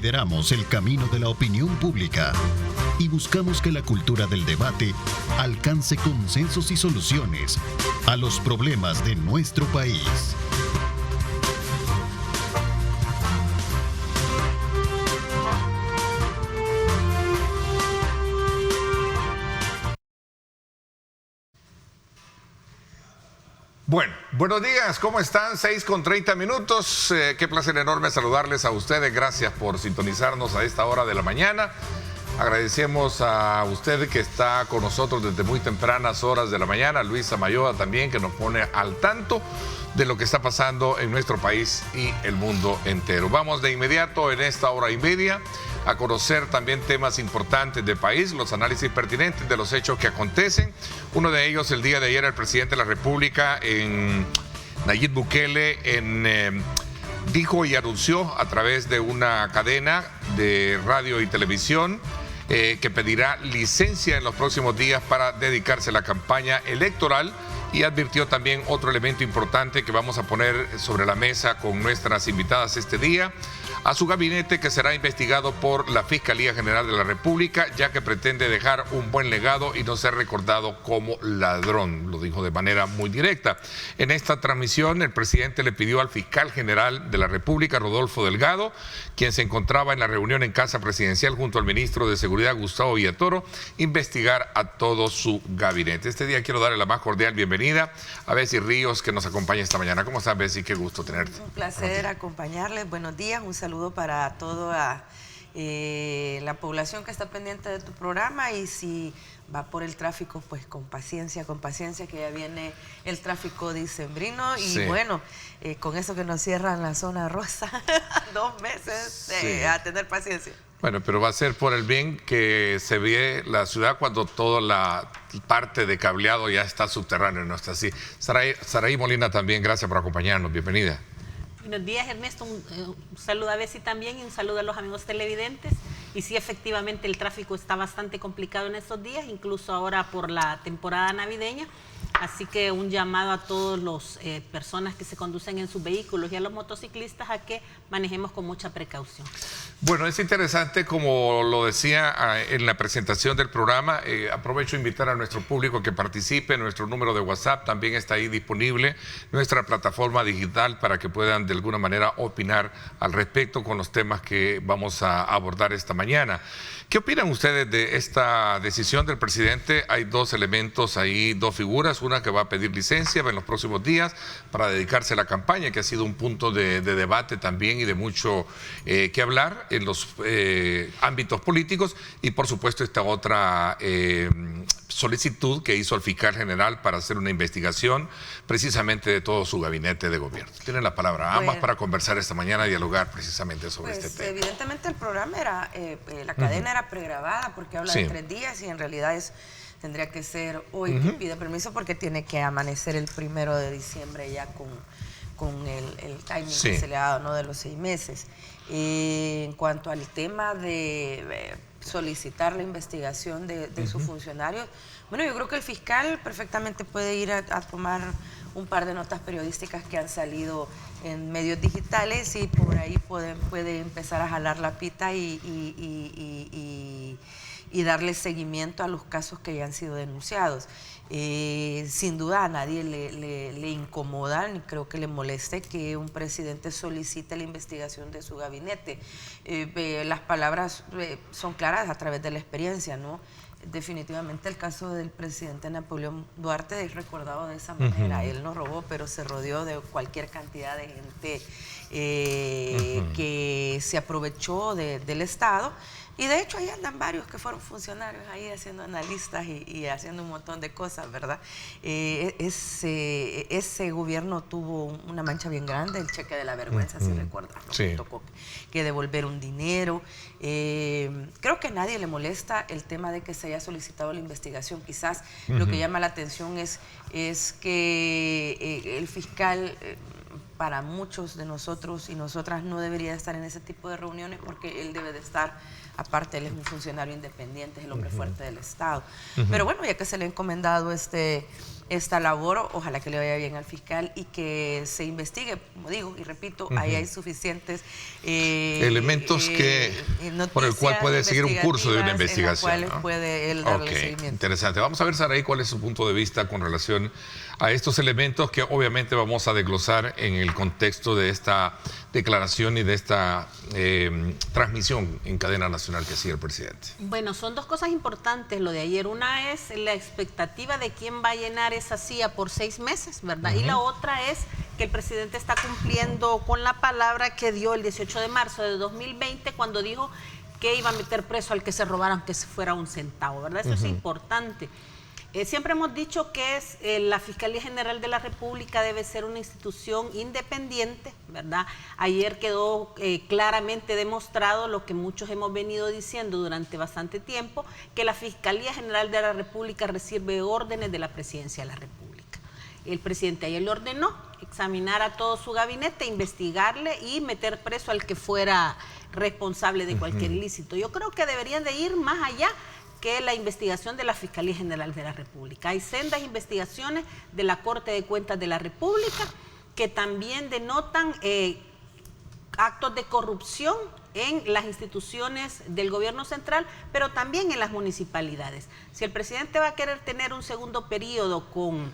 lideramos el camino de la opinión pública y buscamos que la cultura del debate alcance consensos y soluciones a los problemas de nuestro país. Bueno, buenos días, ¿cómo están? 6:30. Qué placer enorme saludarles a ustedes. Gracias por sintonizarnos a esta hora de la mañana. Agradecemos a usted que está con nosotros desde muy tempranas horas de la mañana. Luisa Mayoa también, que nos pone al tanto de lo que está pasando en nuestro país y el mundo entero. Vamos de inmediato en esta hora y media a conocer también temas importantes del país, los análisis pertinentes de los hechos que acontecen. Uno de ellos, el día de ayer, el presidente de la República, Nayib Bukele, dijo y anunció a través de una cadena de radio y televisión que pedirá licencia en los próximos días para dedicarse a la campaña electoral, y advirtió también otro elemento importante que vamos a poner sobre la mesa con nuestras invitadas este día: a su gabinete, que será investigado por la Fiscalía General de la República, ya que pretende dejar un buen legado y no ser recordado como ladrón. Lo dijo de manera muy directa. En esta transmisión, el presidente le pidió al fiscal general de la República, Rodolfo Delgado, quien se encontraba en la reunión en Casa Presidencial junto al ministro de Seguridad, Gustavo Villatoro, investigar a todo su gabinete. Este día quiero darle la más cordial bienvenida a Betsy Ríos, que nos acompaña esta mañana. ¿Cómo estás, Betsy? Qué gusto tenerte. Un placer acompañarles. Buenos días, un saludo para toda la población que está pendiente de tu programa, y si va por el tráfico, pues con paciencia, que ya viene el tráfico dicembrino. Y sí, bueno, con eso que nos cierran la zona rosa 2 meses, sí, a tener paciencia. Bueno, pero va a ser por el bien que se ve la ciudad cuando toda la parte de cableado ya está subterráneo, no está así. Saraí Molina también, gracias por acompañarnos, bienvenida. Buenos días, Ernesto, un saludo a Betsy también y un saludo a los amigos televidentes. Y sí, efectivamente, el tráfico está bastante complicado en estos días, incluso ahora por la temporada navideña. Así que un llamado a todas las personas que se conducen en sus vehículos y a los motociclistas a que manejemos con mucha precaución. Bueno, es interesante, como lo decía en la presentación del programa. Aprovecho a invitar a nuestro público que participe. Nuestro número de WhatsApp también está ahí disponible, nuestra plataforma digital, para que puedan de alguna manera opinar al respecto con los temas que vamos a abordar esta mañana. ¿Qué opinan ustedes de esta decisión del presidente? Hay 2 elementos ahí, 2 figuras. Una que va a pedir licencia en los próximos días para dedicarse a la campaña, que ha sido un punto de debate también y de mucho que hablar en los ámbitos políticos. Y por supuesto esta otra solicitud que hizo el fiscal general para hacer una investigación precisamente de todo su gabinete de gobierno. Tienen la palabra ambas para conversar esta mañana y dialogar precisamente sobre este tema. Evidentemente el programa era, la cadena era pregrabada, porque habla de 3 días y en realidad tendría que ser hoy. Que pide permiso porque tiene que amanecer el 1 de diciembre ya con el timing que se le ha dado, ¿no?, de los 6 meses. En cuanto al tema de solicitar la investigación de sus funcionarios, bueno, yo creo que el fiscal perfectamente puede ir a tomar un par de notas periodísticas que han salido en medios digitales, y por ahí puede empezar a jalar la pita y darle seguimiento a los casos que ya han sido denunciados. Sin duda a nadie le incomoda, ni creo que le moleste que un presidente solicite la investigación de su gabinete. Las palabras son claras a través de la experiencia, ¿no? Definitivamente el caso del presidente Napoleón Duarte es recordado de esa manera. Él no robó, pero se rodeó de cualquier cantidad de gente que se aprovechó del Estado. Y de hecho ahí andan varios que fueron funcionarios ahí haciendo analistas y haciendo un montón de cosas, ¿verdad? Ese gobierno tuvo una mancha bien grande, el cheque de la vergüenza, si recuerdan, ¿no? Sí. Tocó que devolver un dinero. Creo que a nadie le molesta el tema de que se haya solicitado la investigación. Quizás lo que llama la atención es que el fiscal, para muchos de nosotros y nosotras, no debería estar en ese tipo de reuniones, porque él debe de estar, aparte él es un funcionario independiente, es el hombre fuerte del Estado. Pero bueno, ya que se le ha encomendado este esta labor. Ojalá que le vaya bien al fiscal y que se investigue, como digo y repito, ahí hay suficientes elementos por el cual puede seguir un curso de una investigación, en los cuales puede él darle seguimiento. Interesante. Vamos a ver, Saraí, cuál es su punto de vista con relación a estos elementos que obviamente vamos a desglosar en el contexto de esta declaración y de esta transmisión en cadena nacional que hacía el presidente. Bueno, son dos cosas importantes lo de ayer. Una es la expectativa de quién va a llenar esa silla por 6 meses, ¿verdad? Y la otra es que el presidente está cumpliendo con la palabra que dio el 18 de marzo de 2020 cuando dijo que iba a meter preso al que se robara aunque se fuera un centavo, ¿verdad? Eso es importante. Siempre hemos dicho que la Fiscalía General de la República debe ser una institución independiente, ¿verdad? Ayer quedó claramente demostrado lo que muchos hemos venido diciendo durante bastante tiempo, que la Fiscalía General de la República recibe órdenes de la Presidencia de la República. El presidente ayer le ordenó examinar a todo su gabinete, investigarle y meter preso al que fuera responsable de cualquier ilícito. Yo creo que deberían de ir más allá que la investigación de la Fiscalía General de la República. Hay sendas investigaciones de la Corte de Cuentas de la República que también denotan actos de corrupción en las instituciones del gobierno central, pero también en las municipalidades. Si el presidente va a querer tener un segundo periodo con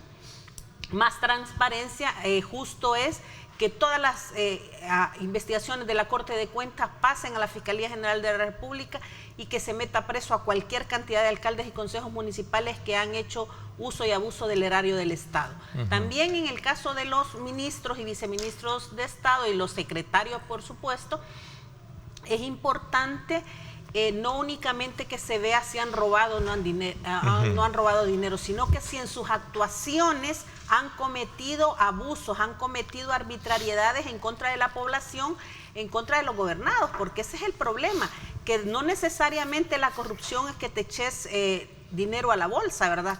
más transparencia, justo es que todas las investigaciones de la Corte de Cuentas pasen a la Fiscalía General de la República y que se meta preso a cualquier cantidad de alcaldes y consejos municipales que han hecho uso y abuso del erario del Estado. También en el caso de los ministros y viceministros de Estado y los secretarios, por supuesto, es importante no únicamente que se vea si han robado o no han robado dinero, sino que si en sus actuaciones han cometido abusos, han cometido arbitrariedades en contra de la población, en contra de los gobernados, porque ese es el problema, que no necesariamente la corrupción es que te eches dinero a la bolsa, ¿verdad?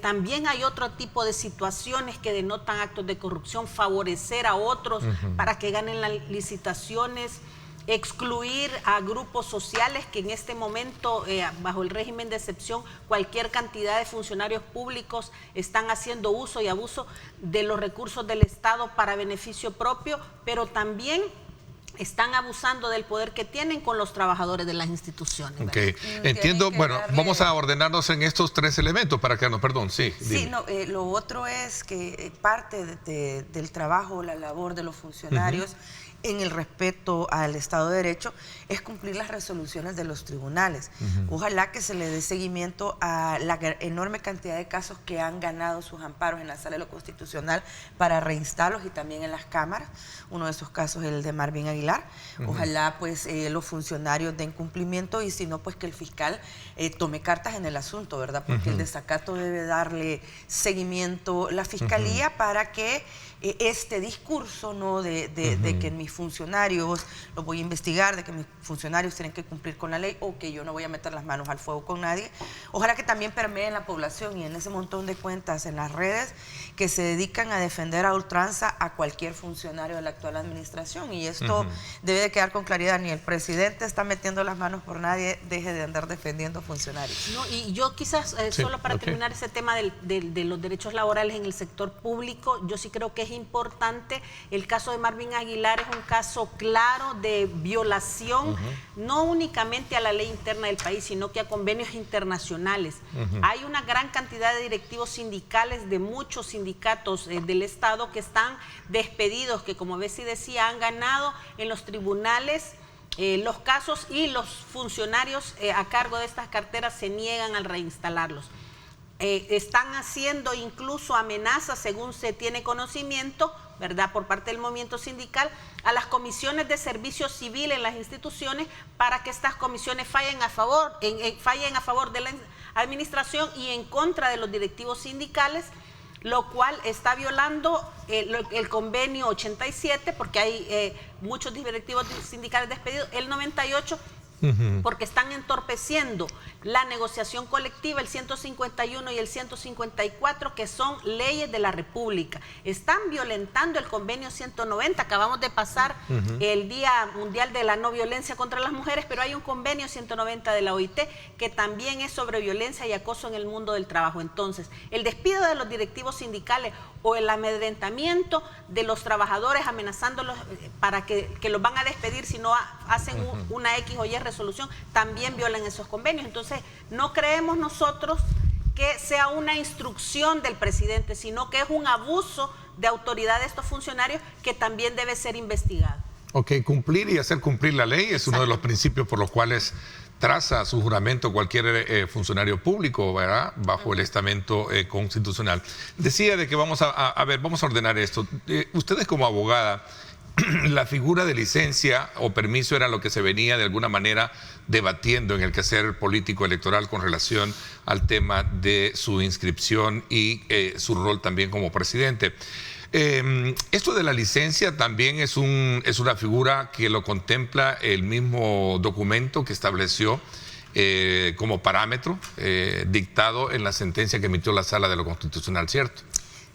También hay otro tipo de situaciones que denotan actos de corrupción, favorecer a otros para que ganen las licitaciones, excluir a grupos sociales que en este momento, bajo el régimen de excepción, cualquier cantidad de funcionarios públicos están haciendo uso y abuso de los recursos del Estado para beneficio propio, pero también están abusando del poder que tienen con los trabajadores de las instituciones. Okay. Entiendo, bueno, vamos a ordenarnos en estos 3 elementos para que perdón, sí. Sí, no, lo otro es que parte del trabajo, la labor de los funcionarios en el respeto al Estado de Derecho es cumplir las resoluciones de los tribunales. Ojalá que se le dé seguimiento a la enorme cantidad de casos que han ganado sus amparos en la Sala de lo Constitucional para reinstarlos y también en las cámaras. Uno de esos casos es el de Marvin Aguilar. Ojalá pues los funcionarios den cumplimiento y si no pues que el fiscal tome cartas en el asunto, ¿verdad? Porque el desacato debe darle seguimiento la Fiscalía para que este discurso, ¿no? de que mis funcionarios los voy a investigar, de que mis funcionarios tienen que cumplir con la ley o que yo no voy a meter las manos al fuego con nadie. Ojalá que también permee en la población y en ese montón de cuentas en las redes que se dedican a defender a ultranza a cualquier funcionario de la actual administración. Y esto debe de quedar con claridad. Ni el presidente está metiendo las manos por nadie, deje de andar defendiendo funcionarios. No, y yo quizás, solo para terminar ese tema de los derechos laborales en el sector público, yo sí creo que es importante. El caso de Marvin Aguilar es un caso claro de violación, no únicamente a la ley interna del país, sino que a convenios internacionales. Hay una gran cantidad de directivos sindicales de muchos sindicatos del Estado que están despedidos, que como Bessie decía, han ganado en los tribunales los casos y los funcionarios a cargo de estas carteras se niegan al reinstalarlos. Están haciendo incluso amenazas, según se tiene conocimiento, ¿verdad?, por parte del movimiento sindical, a las comisiones de servicio civil en las instituciones para que estas comisiones fallen a favor de la administración y en contra de los directivos sindicales, lo cual está violando el convenio 87, porque hay muchos directivos sindicales despedidos, el 98, porque están entorpeciendo la negociación colectiva, el 151 y el 154, que son leyes de la República. Están violentando el convenio 190. Acabamos de pasar el Día Mundial de la No Violencia contra las Mujeres, pero hay un convenio 190 de la OIT que también es sobre violencia y acoso en el mundo del trabajo. Entonces, el despido de los directivos sindicales o el amedrentamiento de los trabajadores amenazándolos para que los van a despedir si no hacen una X o Y resolución, también violan esos convenios. Entonces, no creemos nosotros que sea una instrucción del presidente, sino que es un abuso de autoridad de estos funcionarios que también debe ser investigado. Ok, cumplir y hacer cumplir la ley es uno de los principios por los cuales traza su juramento cualquier funcionario público, ¿verdad? Bajo el estamento constitucional. Decía de que vamos a ordenar esto. Ustedes como abogada, la figura de licencia o permiso era lo que se venía de alguna manera debatiendo en el quehacer político electoral con relación al tema de su inscripción y su rol también como presidente. Esto de la licencia también es una figura que lo contempla el mismo documento que estableció como parámetro dictado en la sentencia que emitió la Sala de lo Constitucional, ¿cierto?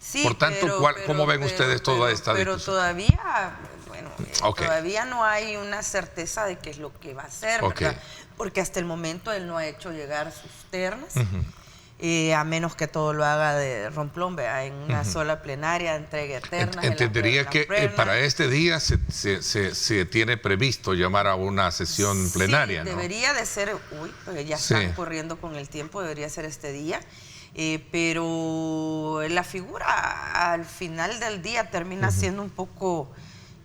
Sí, por tanto, ¿cómo ven ustedes toda esta discusión? Todavía no hay una certeza de qué es lo que va a hacer, ¿verdad? Porque hasta el momento él no ha hecho llegar sus ternas. A menos que todo lo haga de romplón, en una sola plenaria, entregue ternas. Entendería que para este día se tiene previsto llamar a una sesión plenaria, ¿no? Debería de ser, porque ya están corriendo con el tiempo, debería ser este día. Pero la figura al final del día termina siendo un poco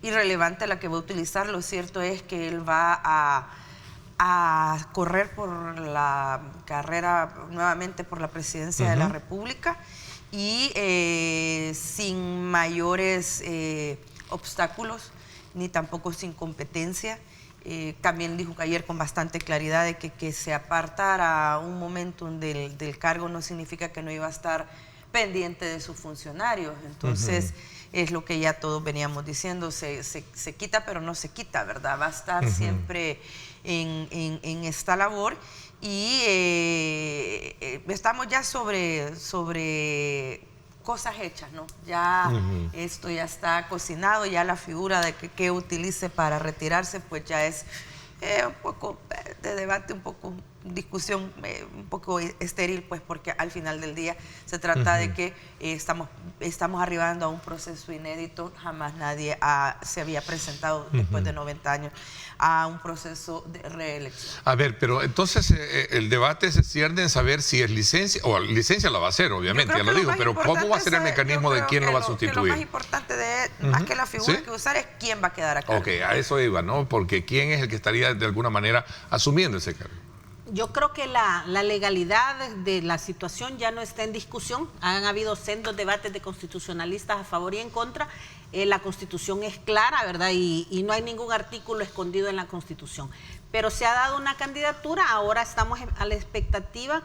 irrelevante la que va a utilizar. Lo cierto es que él va a correr por la carrera nuevamente por la presidencia de la República y sin mayores obstáculos ni tampoco sin competencia. También dijo que ayer con bastante claridad de que se apartara un momento del cargo no significa que no iba a estar pendiente de sus funcionarios. Entonces es lo que ya todos veníamos diciendo, se quita pero no se quita, ¿verdad? Va a estar siempre en esta labor y estamos ya sobre cosas hechas, ¿no? Ya esto ya está cocinado, ya la figura de que utilice para retirarse, pues ya es un poco de debate, un poco discusión, un poco estéril, pues porque al final del día se trata de que estamos arribando a un proceso inédito. Jamás nadie se había presentado después de 90 años a un proceso de reelección. A ver, pero entonces el debate se cierne en saber si es licencia, o licencia la va a hacer, obviamente, ya lo digo, pero ¿cómo va a ser el mecanismo de quién lo va a sustituir? Lo más importante más que la figura que usar es quién va a quedar acá. Ok, a eso iba, ¿no? Porque quién es el que estaría de alguna manera asumiendo ese cargo. Yo creo que la legalidad de la situación ya no está en discusión. Han habido sendos debates de constitucionalistas a favor y en contra. La Constitución es clara, ¿verdad? Y no hay ningún artículo escondido en la Constitución. Pero se ha dado una candidatura, ahora estamos a la expectativa.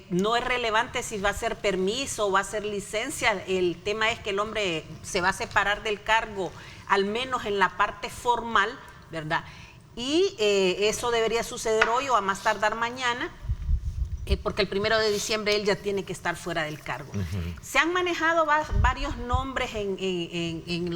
No es relevante si va a ser permiso o va a ser licencia. El tema es que el hombre se va a separar del cargo, al menos en la parte formal, ¿verdad? Y eso debería suceder hoy o a más tardar mañana, porque el 1 de diciembre él ya tiene que estar fuera del cargo. Se han manejado varios nombres en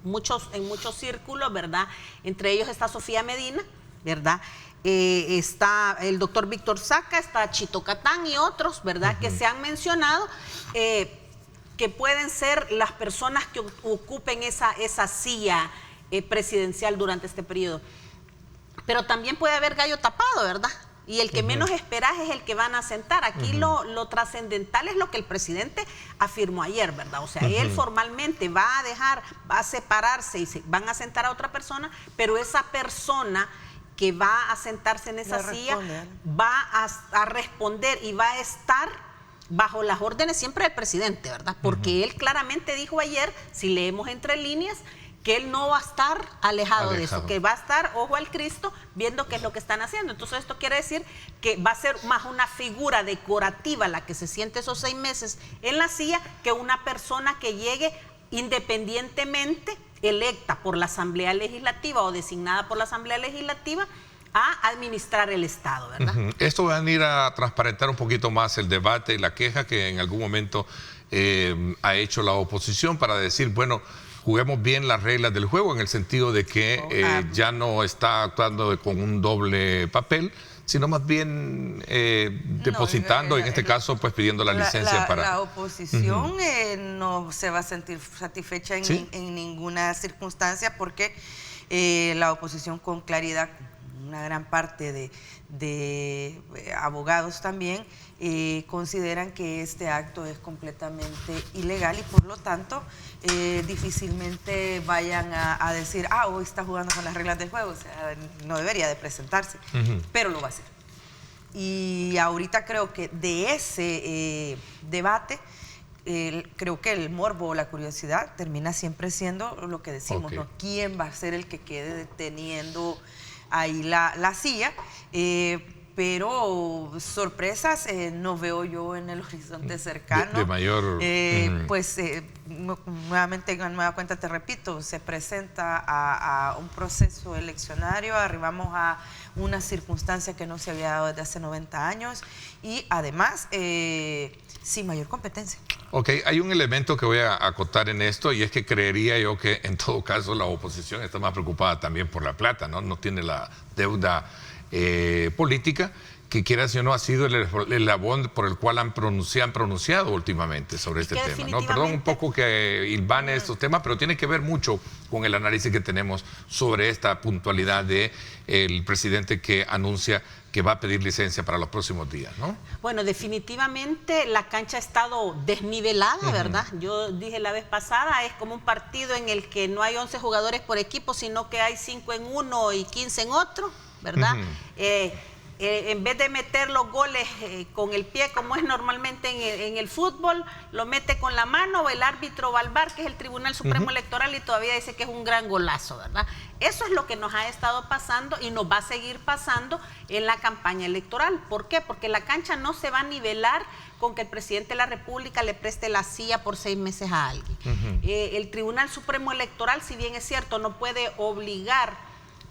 muchos círculos, ¿verdad? Entre ellos está Sofía Medina, ¿verdad? Está el doctor Víctor Saca, está Chito Catán y otros, ¿verdad? Que se han mencionado, que pueden ser las personas que ocupen esa silla presidencial durante este periodo. Pero también puede haber gallo tapado, ¿verdad? Y el que menos esperas es el que van a sentar. Aquí lo trascendental es lo que el presidente afirmó ayer, ¿verdad? O sea, él formalmente va a separarse y van a sentar a otra persona, pero esa persona que va a sentarse en esa silla va a responder y va a estar bajo las órdenes siempre del presidente, ¿verdad? Porque él claramente dijo ayer, si leemos entre líneas, que él no va a estar alejado de eso, que va a estar ojo al Cristo viendo qué es lo que están haciendo. Entonces esto quiere decir que va a ser más una figura decorativa la que se siente esos 6 meses en la silla que una persona que llegue independientemente electa por la Asamblea Legislativa o designada por la Asamblea Legislativa a administrar el Estado, ¿verdad? Esto va a venir a transparentar un poquito más el debate y la queja que en algún momento ha hecho la oposición para decir, bueno, juguemos bien las reglas del juego en el sentido de que ya no está actuando con un doble papel, sino más bien depositando, en este caso, pues pidiendo la licencia para... La oposición no se va a sentir satisfecha en ninguna circunstancia porque la oposición con claridad, una gran parte de abogados también, consideran que este acto es completamente ilegal y por lo tanto difícilmente vayan a decir, hoy está jugando con las reglas del juego, o sea, no debería de presentarse, pero lo va a hacer. Y ahorita creo que de ese debate, creo que el morbo o la curiosidad termina siempre siendo lo que decimos, ¿no? ¿Quién va a ser el que quede teniendo ahí la silla? Pero sorpresas no veo yo en el horizonte cercano. De mayor... Pues nuevamente, en nueva cuenta te repito, se presenta a un proceso eleccionario, arribamos a una circunstancia que no se había dado desde hace 90 años y además sin mayor competencia. Ok, hay un elemento que voy a acotar en esto y es que creería yo que en todo caso la oposición está más preocupada también por la plata, ¿no? No tiene la deuda política que quieras o no ha sido el eslabón por el cual han pronunciado últimamente sobre este tema, ¿no? Perdón un poco que ilvane estos temas, pero tiene que ver mucho con el análisis que tenemos sobre esta puntualidad de el presidente que anuncia que va a pedir licencia para los próximos días, ¿no? Bueno, definitivamente la cancha ha estado desnivelada, ¿verdad? Yo dije la vez pasada, es como un partido en el que no hay 11 jugadores por equipo, sino que hay 5 en uno y 15 en otro, ¿verdad? En vez de meter los goles con el pie, como es normalmente en el fútbol, lo mete con la mano, o el árbitro va al VAR, que es el Tribunal Supremo Electoral, y todavía dice que es un gran golazo, ¿verdad? Eso es lo que nos ha estado pasando y nos va a seguir pasando en la campaña electoral. ¿Por qué? Porque la cancha no se va a nivelar con que el presidente de la República le preste la silla por 6 meses a alguien. El Tribunal Supremo Electoral, si bien es cierto, no puede obligar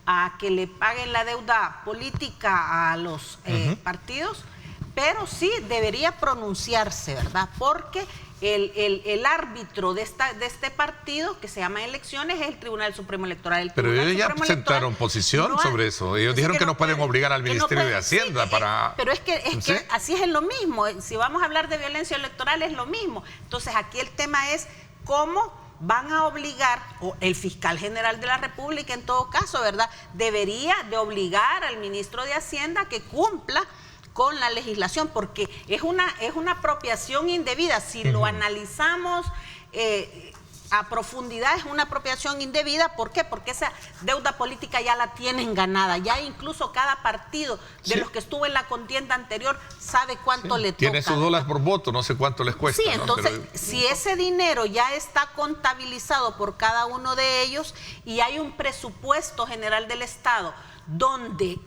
a que le paguen la deuda política a los partidos, pero sí debería pronunciarse, ¿verdad? Porque el árbitro de este partido, que se llama elecciones, es el Tribunal Supremo Electoral. Pero ellos ya presentaron posición sobre eso. Ellos dijeron que no pueden obligar al Ministerio de Hacienda para... Pero es que así es lo mismo. Si vamos a hablar de violencia electoral, es lo mismo. Entonces, aquí el tema es cómo van a obligar, o el fiscal general de la República en todo caso, ¿verdad? Debería de obligar al ministro de Hacienda que cumpla con la legislación, porque es una apropiación indebida. Si lo analizamos a profundidad, es una apropiación indebida. ¿Por qué? Porque esa deuda política ya la tienen ganada. Ya incluso cada partido de los que estuvo en la contienda anterior sabe cuánto le toca. Tiene sus dólares por voto, no sé cuánto les cuesta. Sí, entonces, ¿no? Pero... si ese dinero ya está contabilizado por cada uno de ellos y hay un presupuesto general del Estado donde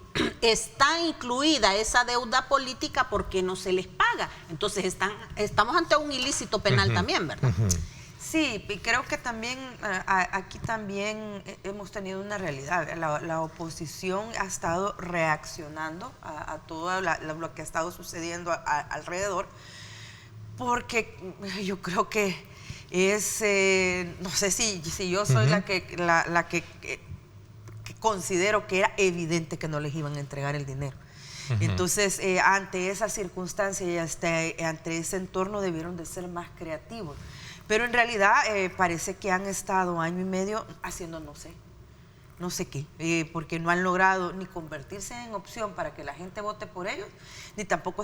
está incluida esa deuda política, ¿por qué no se les paga? Entonces estamos ante un ilícito penal también, ¿verdad? Sí, y creo que también aquí también hemos tenido una realidad. La oposición ha estado reaccionando a todo lo que ha estado sucediendo alrededor, porque yo creo que es, no sé si yo soy la que considero que era evidente que no les iban a entregar el dinero. Entonces, ante esa circunstancia y ante ese entorno debieron de ser más creativos. Pero en realidad parece que han estado año y medio haciendo no sé qué, porque no han logrado ni convertirse en opción para que la gente vote por ellos, ni tampoco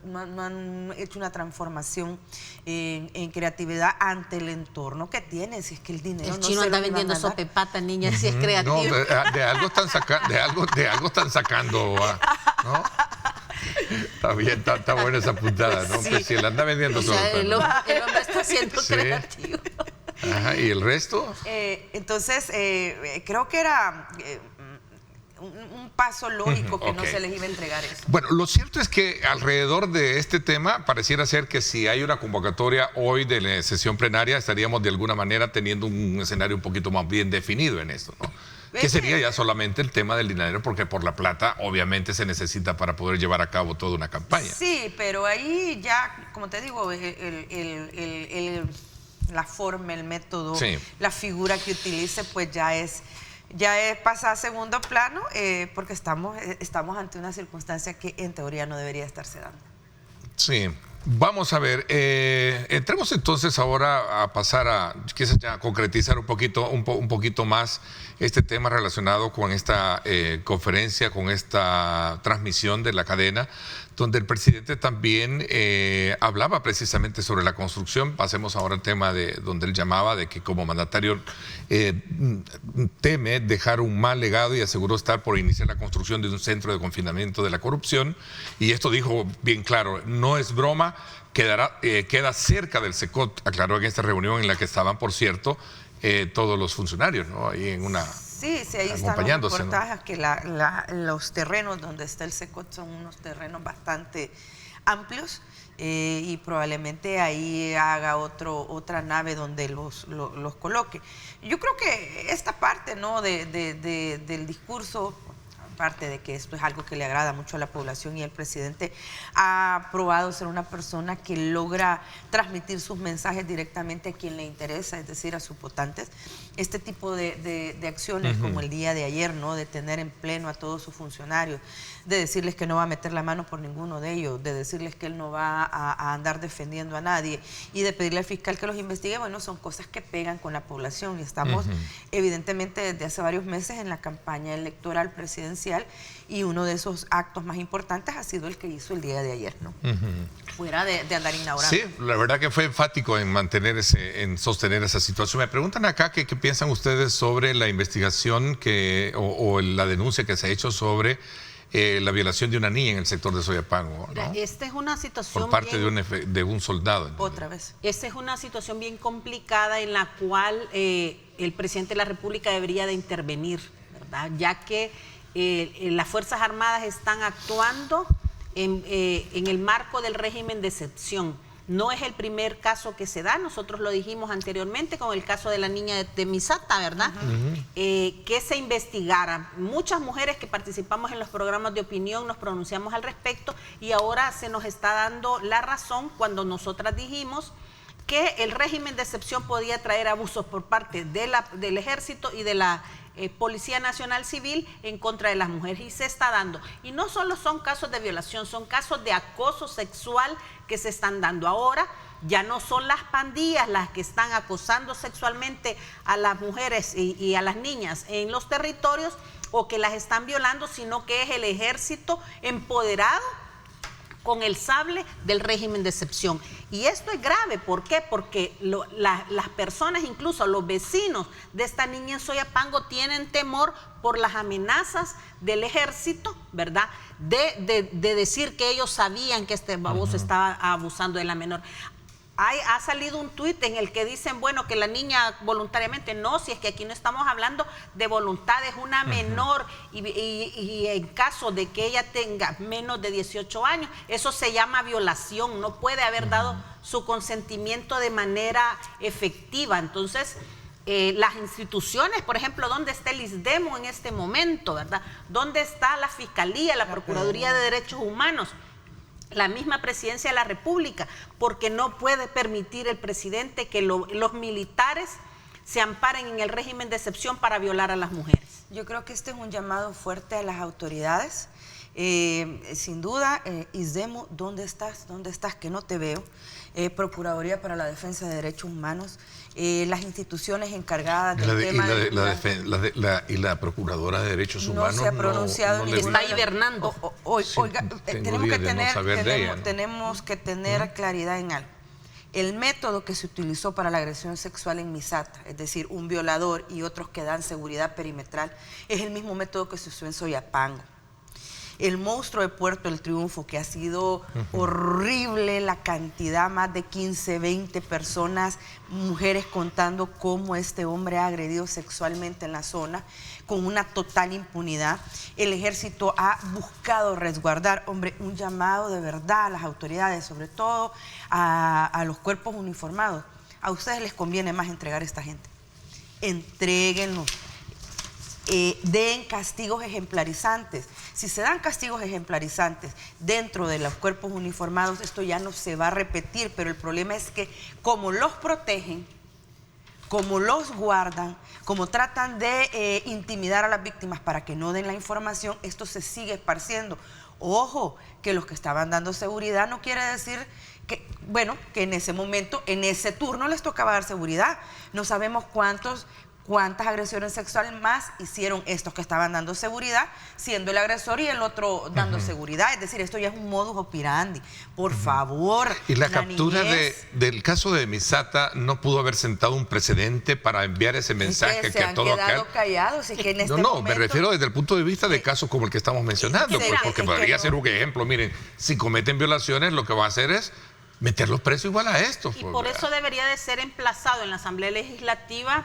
no han hecho una transformación en creatividad ante el entorno que tiene. Si es que el dinero el chino anda vendiendo sopepata, niña, si es creativo. No, de algo están sacando, ¿no? Está bien, está buena esa puntada, ¿no? Sí. Pues si él anda vendiendo sopepata. El hombre está siendo creativo. Ajá, ¿y el resto? Entonces, creo que era un paso lógico que no se les iba a entregar eso. Bueno, lo cierto es que alrededor de este tema pareciera ser que si hay una convocatoria hoy de la sesión plenaria estaríamos de alguna manera teniendo un escenario un poquito más bien definido en esto, ¿no? Que sería ya solamente el tema del dinero, porque por la plata obviamente se necesita para poder llevar a cabo toda una campaña. Sí, pero ahí ya, como te digo, la forma, el método, sí, la figura que utilice, pues pasa a segundo plano, porque estamos ante una circunstancia que en teoría no debería estarse dando. Sí. Vamos a ver, entremos entonces ahora a pasar a quizás ya concretizar un poquito más este tema relacionado con esta conferencia, con esta transmisión de la cadena, donde el presidente también hablaba precisamente sobre la construcción. Pasemos ahora al tema donde él llamaba de que como mandatario teme dejar un mal legado y aseguró estar por iniciar la construcción de un centro de confinamiento de la corrupción. Y esto dijo bien claro, no es broma, queda cerca del Secot, aclaró en esta reunión en la que estaban, por cierto, todos los funcionarios, ¿no? Ahí en una... Sí, ahí están los reportajes, ¿no? Que los terrenos donde está el Secot son unos terrenos bastante amplios, y probablemente ahí haga otra nave donde los coloque. Yo creo que esta parte, ¿no?, del discurso, aparte de que esto es algo que le agrada mucho a la población, y el presidente ha probado ser una persona que logra transmitir sus mensajes directamente a quien le interesa, es decir, a sus votantes. Este tipo de acciones, como el día de ayer, ¿no?, de tener en pleno a todos sus funcionarios, de decirles que no va a meter la mano por ninguno de ellos, de decirles que él no va a andar defendiendo a nadie, y de pedirle al fiscal que los investigue, bueno, son cosas que pegan con la población. Y estamos evidentemente desde hace varios meses en la campaña electoral presidencial, y uno de esos actos más importantes ha sido el que hizo el día de ayer, ¿no? Fuera de andar inaugurando. Sí, la verdad que fue enfático en sostener esa situación. Me preguntan acá qué piensan ustedes sobre la investigación o la denuncia que se ha hecho sobre la violación de una niña en el sector de Soyapango, ¿no? Esta es una situación por parte de un soldado. Otra vez. Esta es una situación bien complicada en la cual el presidente de la República debería de intervenir, ¿verdad? Ya que las Fuerzas Armadas están actuando en el marco del régimen de excepción. No es el primer caso que se da, nosotros lo dijimos anteriormente con el caso de la niña de Misata, ¿verdad? Que se investigara. Muchas mujeres que participamos en los programas de opinión nos pronunciamos al respecto, y ahora se nos está dando la razón cuando nosotras dijimos que el régimen de excepción podía traer abusos por parte del ejército y de la Policía Nacional Civil en contra de las mujeres, y se está dando. Y no solo son casos de violación, son casos de acoso sexual que se están dando. Ahora ya no son las pandillas las que están acosando sexualmente a las mujeres y a las niñas en los territorios, o que las están violando, sino que es el ejército empoderado con el sable del régimen de excepción. Y esto es grave, ¿por qué? Porque las personas, incluso los vecinos de esta niña en Soyapango, tienen temor por las amenazas del ejército, ¿verdad? De decir que ellos sabían que este baboso estaba abusando de la menor. Ha salido un tuit en el que dicen, bueno, que la niña voluntariamente, no, si es que aquí no estamos hablando de voluntad, es una menor, y en caso de que ella tenga menos de 18 años, eso se llama violación, no puede haber dado su consentimiento de manera efectiva. Entonces, las instituciones, por ejemplo, ¿dónde está el ISDEMO en este momento, verdad? ¿Dónde está la Fiscalía, la Procuraduría de Derechos Humanos? La misma Presidencia de la República, porque no puede permitir el presidente que los militares se amparen en el régimen de excepción para violar a las mujeres. Yo creo que este es un llamado fuerte a las autoridades. Sin duda, ISDEMO, ¿dónde estás? ¿Dónde estás? Que no te veo. Procuraduría para la Defensa de Derechos Humanos, las instituciones encargadas del tema y la Procuradora de Derechos Humanos no se ha pronunciado, no está hibernando. Oiga, tenemos que tener claridad en algo. El método que se utilizó para la agresión sexual en Misata, es decir, un violador y otros que dan seguridad perimetral, es el mismo método que se usó en Soyapango. El monstruo de Puerto del Triunfo, que ha sido horrible, la cantidad, más de 15, 20 personas, mujeres contando cómo este hombre ha agredido sexualmente en la zona, con una total impunidad. El ejército ha buscado resguardar, hombre, un llamado de verdad a las autoridades, sobre todo a los cuerpos uniformados. A ustedes les conviene más entregar a esta gente. Entréguenlos. den castigos ejemplarizantes. Si se dan castigos ejemplarizantes dentro de los cuerpos uniformados, esto ya no se va a repetir, pero el problema es que como los protegen, como los guardan, como tratan de intimidar a las víctimas para que no den la información, esto se sigue esparciendo. Ojo, que los que estaban dando seguridad no quiere decir que, bueno, que en ese momento, en ese turno les tocaba dar seguridad. No sabemos cuántas agresiones sexuales más hicieron estos que estaban dando seguridad, siendo el agresor y el otro dando seguridad. Es decir, esto ya es un modus operandi. Por favor. Y la captura del caso de Misata no pudo haber sentado un precedente para enviar ese mensaje que a todo aquel... Se han quedado callados. Es que en este momento... me refiero desde el punto de vista de casos como el que estamos mencionando, porque podría ser un ejemplo. Miren, si cometen violaciones, lo que va a hacer es meterlos presos igual a estos. Y por eso debería de ser emplazado en la Asamblea Legislativa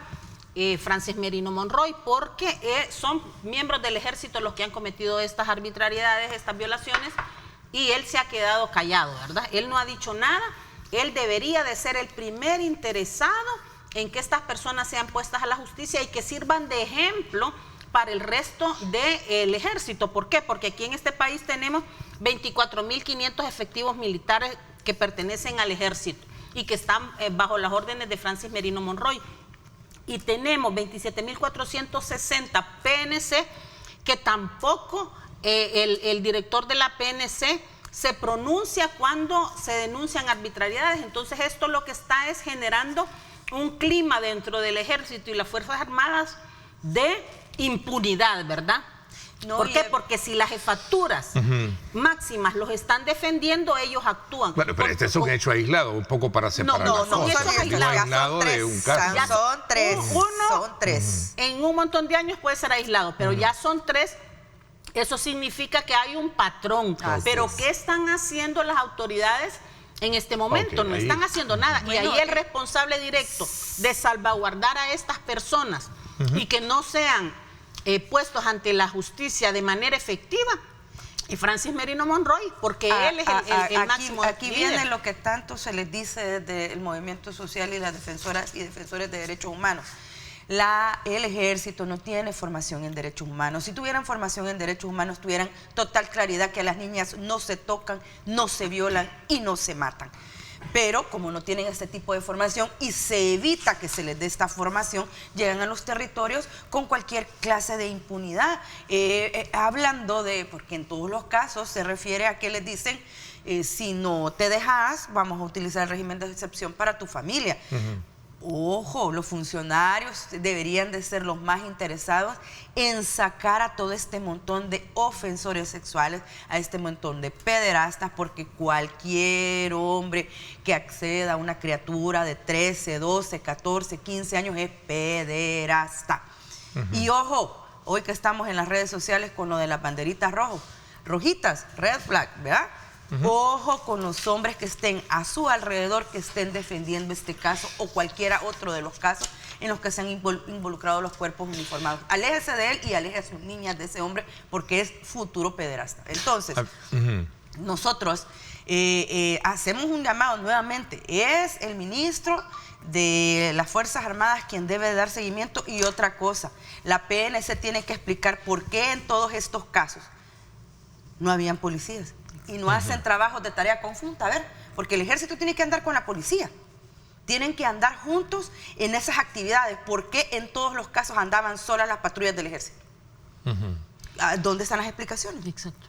Francis Merino Monroy, porque son miembros del ejército los que han cometido estas arbitrariedades, estas violaciones, y él se ha quedado callado, ¿verdad? Él no ha dicho nada. Él debería de ser el primer interesado en que estas personas sean puestas a la justicia y que sirvan de ejemplo para el resto del ejército. ¿Por qué? Porque aquí en este país tenemos 24.500 efectivos militares que pertenecen al ejército y que están bajo las órdenes de Francis Merino Monroy. Y tenemos 27.460 PNC que tampoco el director de la PNC se pronuncia cuando se denuncian arbitrariedades. Entonces esto lo que está es generando un clima dentro del ejército y las Fuerzas Armadas de impunidad, ¿verdad? No, ¿por qué? Porque si las jefaturas máximas los están defendiendo, ellos actúan. Bueno, pero este es un hecho aislado, un poco para separar las cosas. No, es aislado de un caso. Son tres. En un montón de años puede ser aislado, pero ya son tres. Eso significa que hay un patrón. Pero ¿qué están haciendo las autoridades en este momento? No están haciendo nada. Bueno, y ahí el responsable directo de salvaguardar a estas personas y que no sean puestos ante la justicia de manera efectiva, y Francis Merino Monroy, porque él es el máximo aquí líder. Viene lo que tanto se les dice desde el movimiento social y las defensoras y defensores de derechos humanos. El ejército no tiene formación en derechos humanos. Si tuvieran formación en derechos humanos, tuvieran total claridad que a las niñas no se tocan, no se violan y no se matan. Pero como no tienen este tipo de formación y se evita que se les dé esta formación, llegan a los territorios con cualquier clase de impunidad. Hablando de, porque en todos los casos se refiere a que les dicen, si no te dejas, vamos a utilizar el régimen de excepción para tu familia. Ojo, los funcionarios deberían de ser los más interesados en sacar a todo este montón de ofensores sexuales, a este montón de pederastas, porque cualquier hombre que acceda a una criatura de 13, 12, 14, 15 años es pederasta. Y ojo, hoy que estamos en las redes sociales con lo de las banderitas rojitas, red flag, ¿verdad? Ojo con los hombres que estén a su alrededor, que estén defendiendo este caso o cualquiera otro de los casos en los que se han involucrado los cuerpos uniformados. Aléjese de él y aleje a sus niñas de ese hombre, porque es futuro pederasta. Entonces, nosotros hacemos un llamado nuevamente. Es el ministro de las Fuerzas Armadas quien debe dar seguimiento. Y otra cosa, la PNC tiene que explicar por qué en todos estos casos no habían policías y no hacen trabajos de tarea conjunta. A ver, porque el ejército tiene que andar con la policía. Tienen que andar juntos en esas actividades. ¿Por qué en todos los casos andaban solas las patrullas del ejército? ¿Dónde están las explicaciones? Exacto.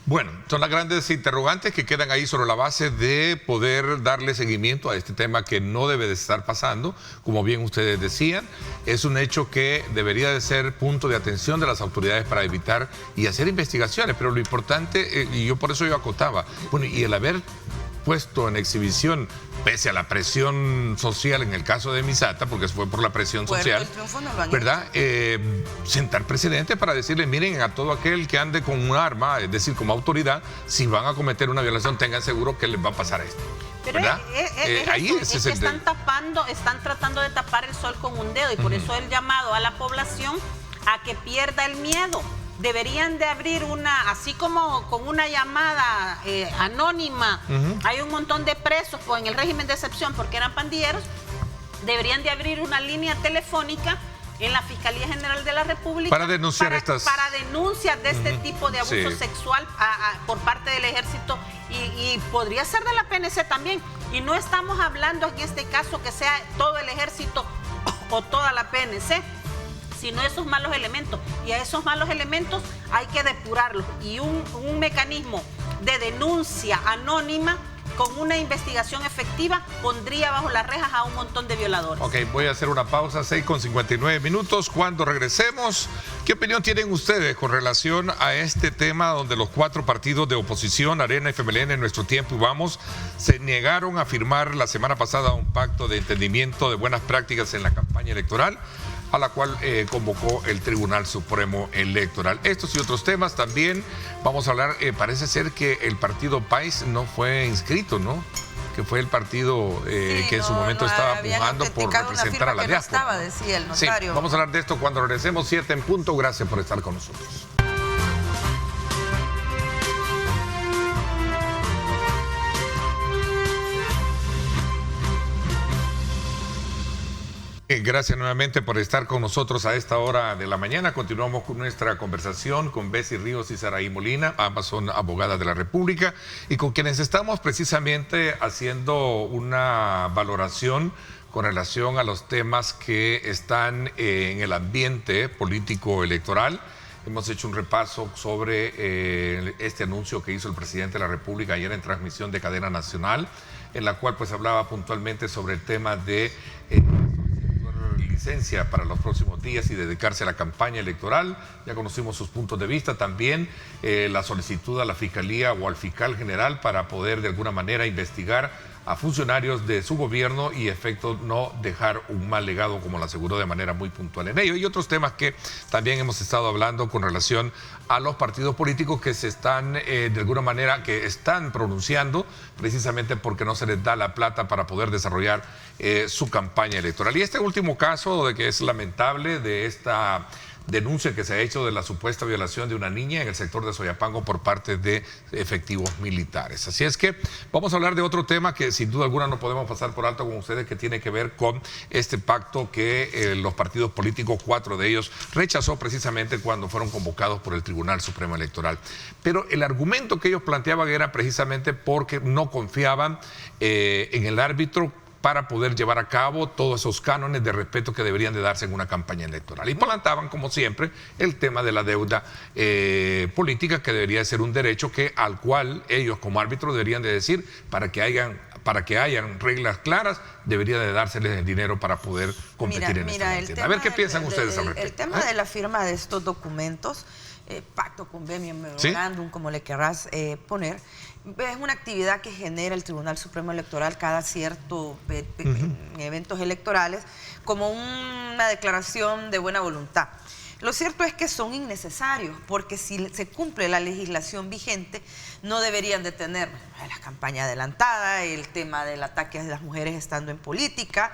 Bueno, son las grandes interrogantes que quedan ahí sobre la base de poder darle seguimiento a este tema que no debe de estar pasando. Como bien ustedes decían, es un hecho que debería de ser punto de atención de las autoridades para evitar y hacer investigaciones. Pero lo importante, y yo por eso yo acotaba, bueno, y el haber puesto en exhibición, pese a la presión social en el caso de Misata, porque fue por la presión social, ¿verdad? Sentar precedentes para decirle, miren, a todo aquel que ande con un arma, es decir, como autoridad, si van a cometer una violación, tengan seguro que les va a pasar esto. Pero ahí es que están tratando de tapar el sol con un dedo, y por eso el llamado a la población a que pierda el miedo. Deberían de abrir así como con una llamada anónima, hay un montón de presos en el régimen de excepción porque eran pandilleros, deberían de abrir una línea telefónica en la Fiscalía General de la República para denunciar para denuncias de este tipo de abuso sexual por parte del Ejército y podría ser de la PNC también. Y no estamos hablando en este caso que sea todo el Ejército o toda la PNC, sino esos malos elementos. Y a esos malos elementos hay que depurarlos. Y un mecanismo de denuncia anónima con una investigación efectiva pondría bajo las rejas a un montón de violadores. Ok, voy a hacer una pausa, 6:59. Cuando regresemos, ¿qué opinión tienen ustedes con relación a este tema donde los 4 partidos de oposición, Arena, FMLN, Nuestro Tiempo y Vamos, se negaron a firmar la semana pasada un pacto de entendimiento de buenas prácticas en la campaña electoral, a la cual convocó el Tribunal Supremo Electoral? Estos y otros temas también vamos a hablar. Parece ser que el partido PAIS no fue inscrito, ¿no? Que fue el partido que en su momento estaba pujando por representar a la diáspora. No estaba, decía el notario. Sí, vamos a hablar de esto cuando regresemos, 7 en punto. Gracias por estar con nosotros. Gracias nuevamente por estar con nosotros a esta hora de la mañana. Continuamos con nuestra conversación con Bessie Ríos y Saraí Molina, ambas son abogadas de la República, y con quienes estamos precisamente haciendo una valoración con relación a los temas que están en el ambiente político electoral. Hemos hecho un repaso sobre este anuncio que hizo el presidente de la República ayer en transmisión de cadena nacional, en la cual pues hablaba puntualmente sobre el tema de licencia para los próximos días y dedicarse a la campaña electoral. Ya conocimos sus puntos de vista, también la solicitud a la Fiscalía o al Fiscal General para poder de alguna manera investigar a funcionarios de su gobierno y efecto no dejar un mal legado, como lo aseguró de manera muy puntual en ello. Y otros temas que también hemos estado hablando con relación a los partidos políticos que se están, de alguna manera, que están pronunciando precisamente porque no se les da la plata para poder desarrollar su campaña electoral. Y este último caso, de que es lamentable, de esta denuncia que se ha hecho de la supuesta violación de una niña en el sector de Soyapango por parte de efectivos militares. Así es que vamos a hablar de otro tema que sin duda alguna no podemos pasar por alto con ustedes, que tiene que ver con este pacto que los partidos políticos, 4 de ellos, rechazó precisamente cuando fueron convocados por el Tribunal Supremo Electoral. Pero el argumento que ellos planteaban era precisamente porque no confiaban en el árbitro para poder llevar a cabo todos esos cánones de respeto que deberían de darse en una campaña electoral. Y planteaban, como siempre, el tema de la deuda política, que debería ser un derecho al cual ellos como árbitros deberían de decir, para que hayan reglas claras, debería de dárseles el dinero para poder competir en esta contienda. A ver qué piensan ustedes al respecto. El tema de la firma de estos documentos, pacto, convenio, memorándum, como le querrás poner, es una actividad que genera el Tribunal Supremo Electoral cada cierto eventos electorales como una declaración de buena voluntad. Lo cierto es que son innecesarios, porque si se cumple la legislación vigente, no deberían de tener la campaña adelantada, el tema del ataque a las mujeres estando en política,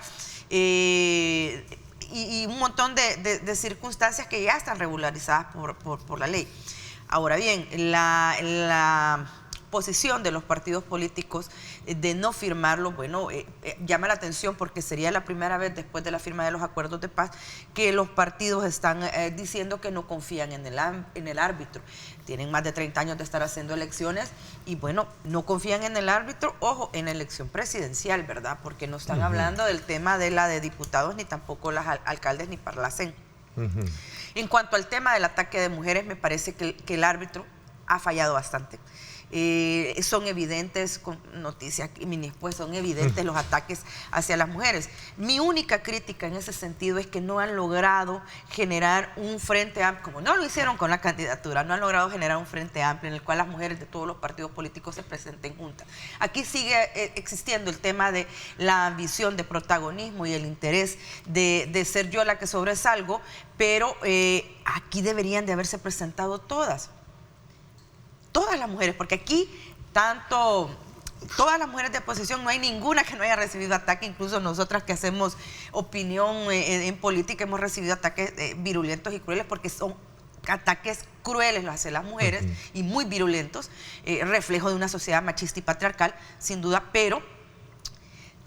y un montón de circunstancias que ya están regularizadas por la ley. Ahora bien, la posición de los partidos políticos de no firmarlo, bueno, llama la atención porque sería la primera vez después de la firma de los acuerdos de paz que los partidos están diciendo que no confían en el árbitro. Tienen más de 30 años de estar haciendo elecciones y bueno, no confían en el árbitro, ojo, en elección presidencial, ¿verdad? Porque no están hablando del tema de la de diputados, ni tampoco las alcaldes ni parlacen. En cuanto al tema del ataque de mujeres, me parece que el árbitro ha fallado bastante. Son evidentes, con noticias y mini después, son evidentes los ataques hacia las mujeres. Mi única crítica en ese sentido es que no han logrado generar un frente amplio, como no lo hicieron con la candidatura, no han logrado generar un frente amplio en el cual las mujeres de todos los partidos políticos se presenten juntas. Aquí sigue existiendo el tema de la ambición de protagonismo y el interés de ser yo la que sobresalgo, pero aquí deberían de haberse presentado todas las mujeres, porque aquí todas las mujeres de oposición, no hay ninguna que no haya recibido ataque. Incluso nosotras que hacemos opinión en política hemos recibido ataques virulentos y crueles, porque son ataques crueles los hacen las mujeres y muy virulentos, reflejo de una sociedad machista y patriarcal, sin duda, pero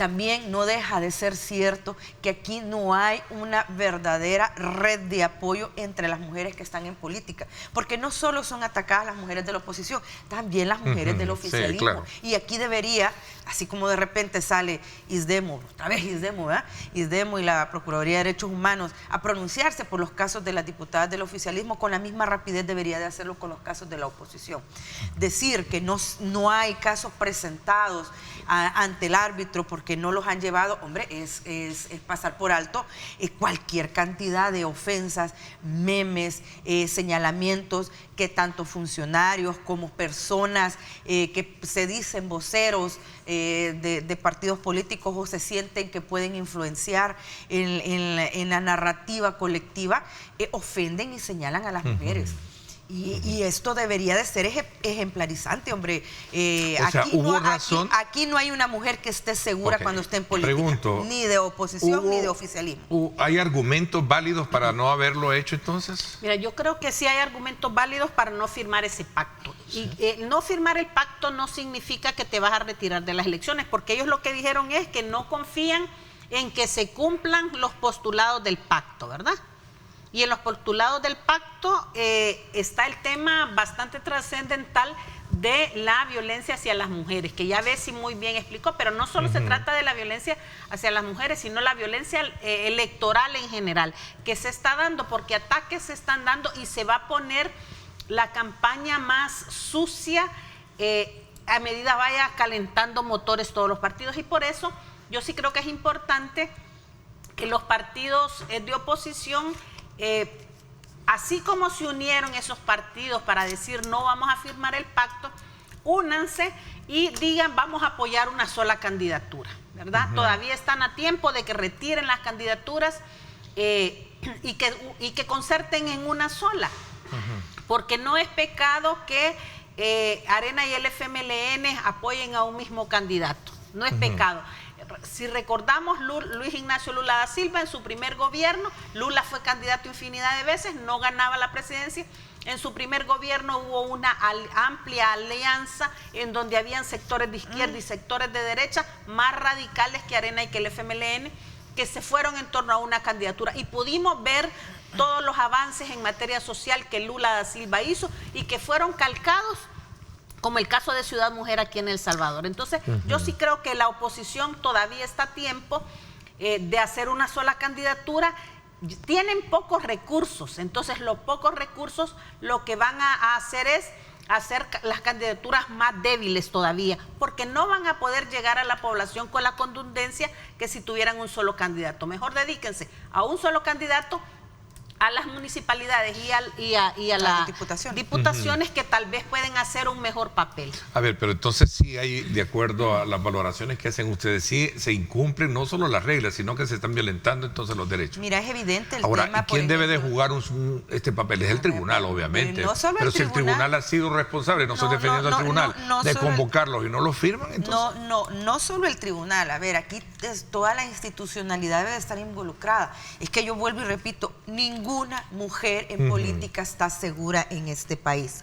también no deja de ser cierto que aquí no hay una verdadera red de apoyo entre las mujeres que están en política, porque no solo son atacadas las mujeres de la oposición, también las mujeres del oficialismo. Sí, claro. Y aquí debería, así como de repente sale ISDEMO, otra vez ISDEMO, ¿verdad? ISDEMO y la Procuraduría de Derechos Humanos a pronunciarse por los casos de las diputadas del oficialismo, con la misma rapidez debería de hacerlo con los casos de la oposición. Decir que no hay casos presentados ante el árbitro porque no los han llevado, hombre, es pasar por alto cualquier cantidad de ofensas, memes, señalamientos que tanto funcionarios como personas que se dicen voceros de partidos políticos o se sienten que pueden influenciar en la narrativa colectiva, ofenden y señalan a las mujeres. Y esto debería de ser ejemplarizante, hombre. Aquí no hay una mujer que esté segura cuando esté en política. Pregunto, ni de oposición ni de oficialismo. ¿Hay argumentos válidos para no haberlo hecho entonces? Mira, yo creo que sí hay argumentos válidos para no firmar ese pacto. Sí. Y no firmar el pacto no significa que te vas a retirar de las elecciones, porque ellos lo que dijeron es que no confían en que se cumplan los postulados del pacto, ¿verdad? Y en los postulados del pacto está el tema bastante trascendental de la violencia hacia las mujeres, que ya Bessie muy bien explicó, pero no solo se trata de la violencia hacia las mujeres, sino la violencia electoral en general, que se está dando, porque ataques se están dando y se va a poner la campaña más sucia a medida vaya calentando motores todos los partidos. Y por eso yo sí creo que es importante que los partidos de oposición, así como se unieron esos partidos para decir no vamos a firmar el pacto, únanse y digan vamos a apoyar una sola candidatura, ¿verdad? Todavía están a tiempo de que retiren las candidaturas y que concerten en una sola, porque no es pecado que Arena y el FMLN apoyen a un mismo candidato, no es pecado. Si recordamos, Luis Ignacio Lula da Silva en su primer gobierno, Lula fue candidato infinidad de veces, no ganaba la presidencia. En su primer gobierno hubo una amplia alianza en donde habían sectores de izquierda y sectores de derecha más radicales que Arena y que el FMLN, que se fueron en torno a una candidatura. Y pudimos ver todos los avances en materia social que Lula da Silva hizo y que fueron calcados, como el caso de Ciudad Mujer aquí en El Salvador. Entonces, yo sí creo que la oposición todavía está a tiempo de hacer una sola candidatura. Tienen pocos recursos, entonces los pocos recursos lo que van a hacer es hacer las candidaturas más débiles todavía, porque no van a poder llegar a la población con la contundencia que si tuvieran un solo candidato. Mejor dedíquense a un solo candidato, a las municipalidades y a las diputaciones que tal vez pueden hacer un mejor papel. A ver, pero entonces sí hay, de acuerdo a las valoraciones que hacen ustedes, sí se incumplen no solo las reglas, sino que se están violentando entonces los derechos. Mira, es evidente el tema. Ahora, ¿quién debe de jugar este papel? Es el tribunal, obviamente. No solo pero el si el tribunal ha sido responsable, no estoy defendiendo al tribunal, de convocarlos y no los firman, entonces. No solo el tribunal. A ver, aquí toda la institucionalidad debe de estar involucrada. Es que yo vuelvo y repito, ninguna mujer en política está segura en este país,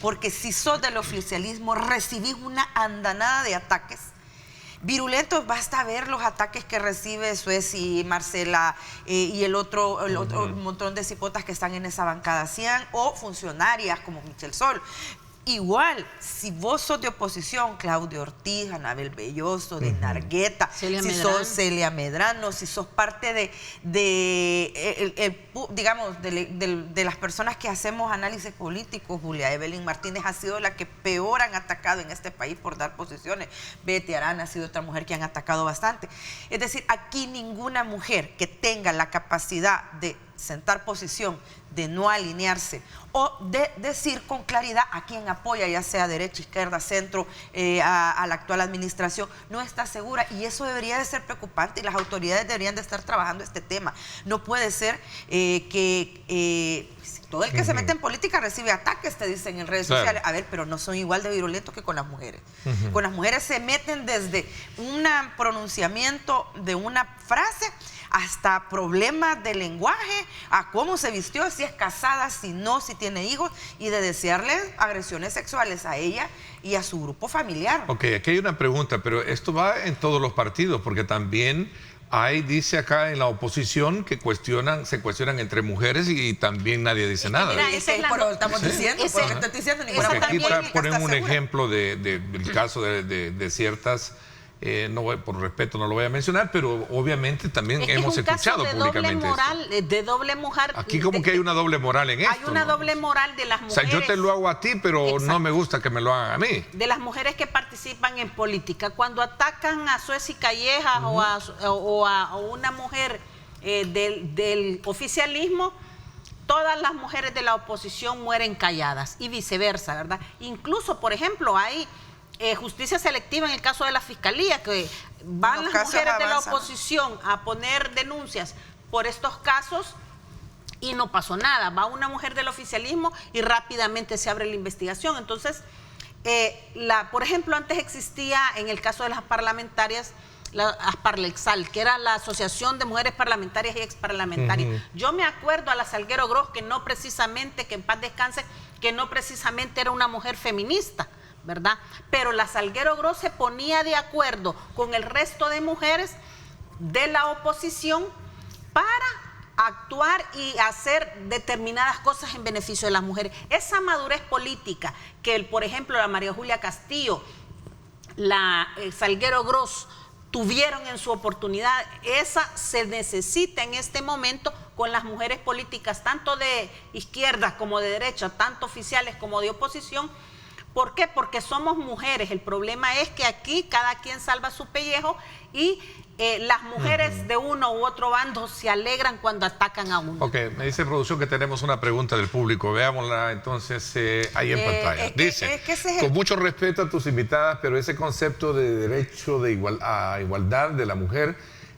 porque si sos del oficialismo recibís una andanada de ataques virulentos. Basta ver los ataques que recibe Suez y Marcela y el otro montón de cipotas que están en esa bancada, sean o funcionarias como Michelle Sol. Igual, si vos sos de oposición, Claudio Ortiz, Anabel Belloso, de Nargueta, si sos Celia Medrano, si sos parte de las personas que hacemos análisis político, Julia Evelyn Martínez ha sido la que peor han atacado en este país por dar posiciones. Betty Arana ha sido otra mujer que han atacado bastante. Es decir, aquí ninguna mujer que tenga la capacidad de sentar posición, de no alinearse o de decir con claridad a quién apoya, ya sea derecha, izquierda, centro, a la actual administración, no está segura, y eso debería de ser preocupante y las autoridades deberían de estar trabajando este tema. No puede ser que todo el que se mete en política recibe ataques, te dicen en redes sociales. A ver, pero no son igual de virulentos que con las mujeres. Con las mujeres se meten desde un pronunciamiento de una frase hasta problemas de lenguaje, a cómo se vistió, si es casada, si no, si tiene hijos, y de desearle agresiones sexuales a ella y a su grupo familiar. Ok, aquí hay una pregunta, pero esto va en todos los partidos, porque también dice acá en la oposición que se cuestionan entre mujeres y también nadie dice nada. Mira, estamos diciendo, porque estoy diciendo, porque aquí ponen un ejemplo del caso de ciertas... por respeto no lo voy a mencionar, pero obviamente también hemos escuchado públicamente de doble moral. Aquí como que hay una doble moral en esto. Hay una doble moral de las mujeres. O sea, yo te lo hago a ti, pero no me gusta que me lo hagan a mí. De las mujeres que participan en política. Cuando atacan a Suez y Callejas o a una mujer del oficialismo, todas las mujeres de la oposición mueren calladas y viceversa, ¿verdad? Incluso, por ejemplo, hay justicia selectiva en el caso de la fiscalía, que van las mujeres de la oposición a poner denuncias por estos casos y no pasó nada. Va una mujer del oficialismo y rápidamente se abre la investigación. Entonces, por ejemplo, antes existía en el caso de las parlamentarias la Asparlexal, que era la Asociación de Mujeres Parlamentarias y Exparlamentarias. Yo me acuerdo a la Salguero Gross, que en paz descanse, que no precisamente era una mujer feminista, ¿verdad? Pero la Salguero Gross se ponía de acuerdo con el resto de mujeres de la oposición para actuar y hacer determinadas cosas en beneficio de las mujeres. Esa madurez política que, por ejemplo, la María Julia Castillo, la Salguero Gross tuvieron en su oportunidad, esa se necesita en este momento con las mujeres políticas, tanto de izquierda como de derecha, tanto oficiales como de oposición. ¿Por qué? Porque somos mujeres. El problema es que aquí cada quien salva su pellejo y las mujeres de uno u otro bando se alegran cuando atacan a uno. Ok, me dice producción que tenemos una pregunta del público. Veámosla entonces ahí en pantalla. Dice, con mucho respeto a tus invitadas, pero ese concepto de derecho a igualdad de la mujer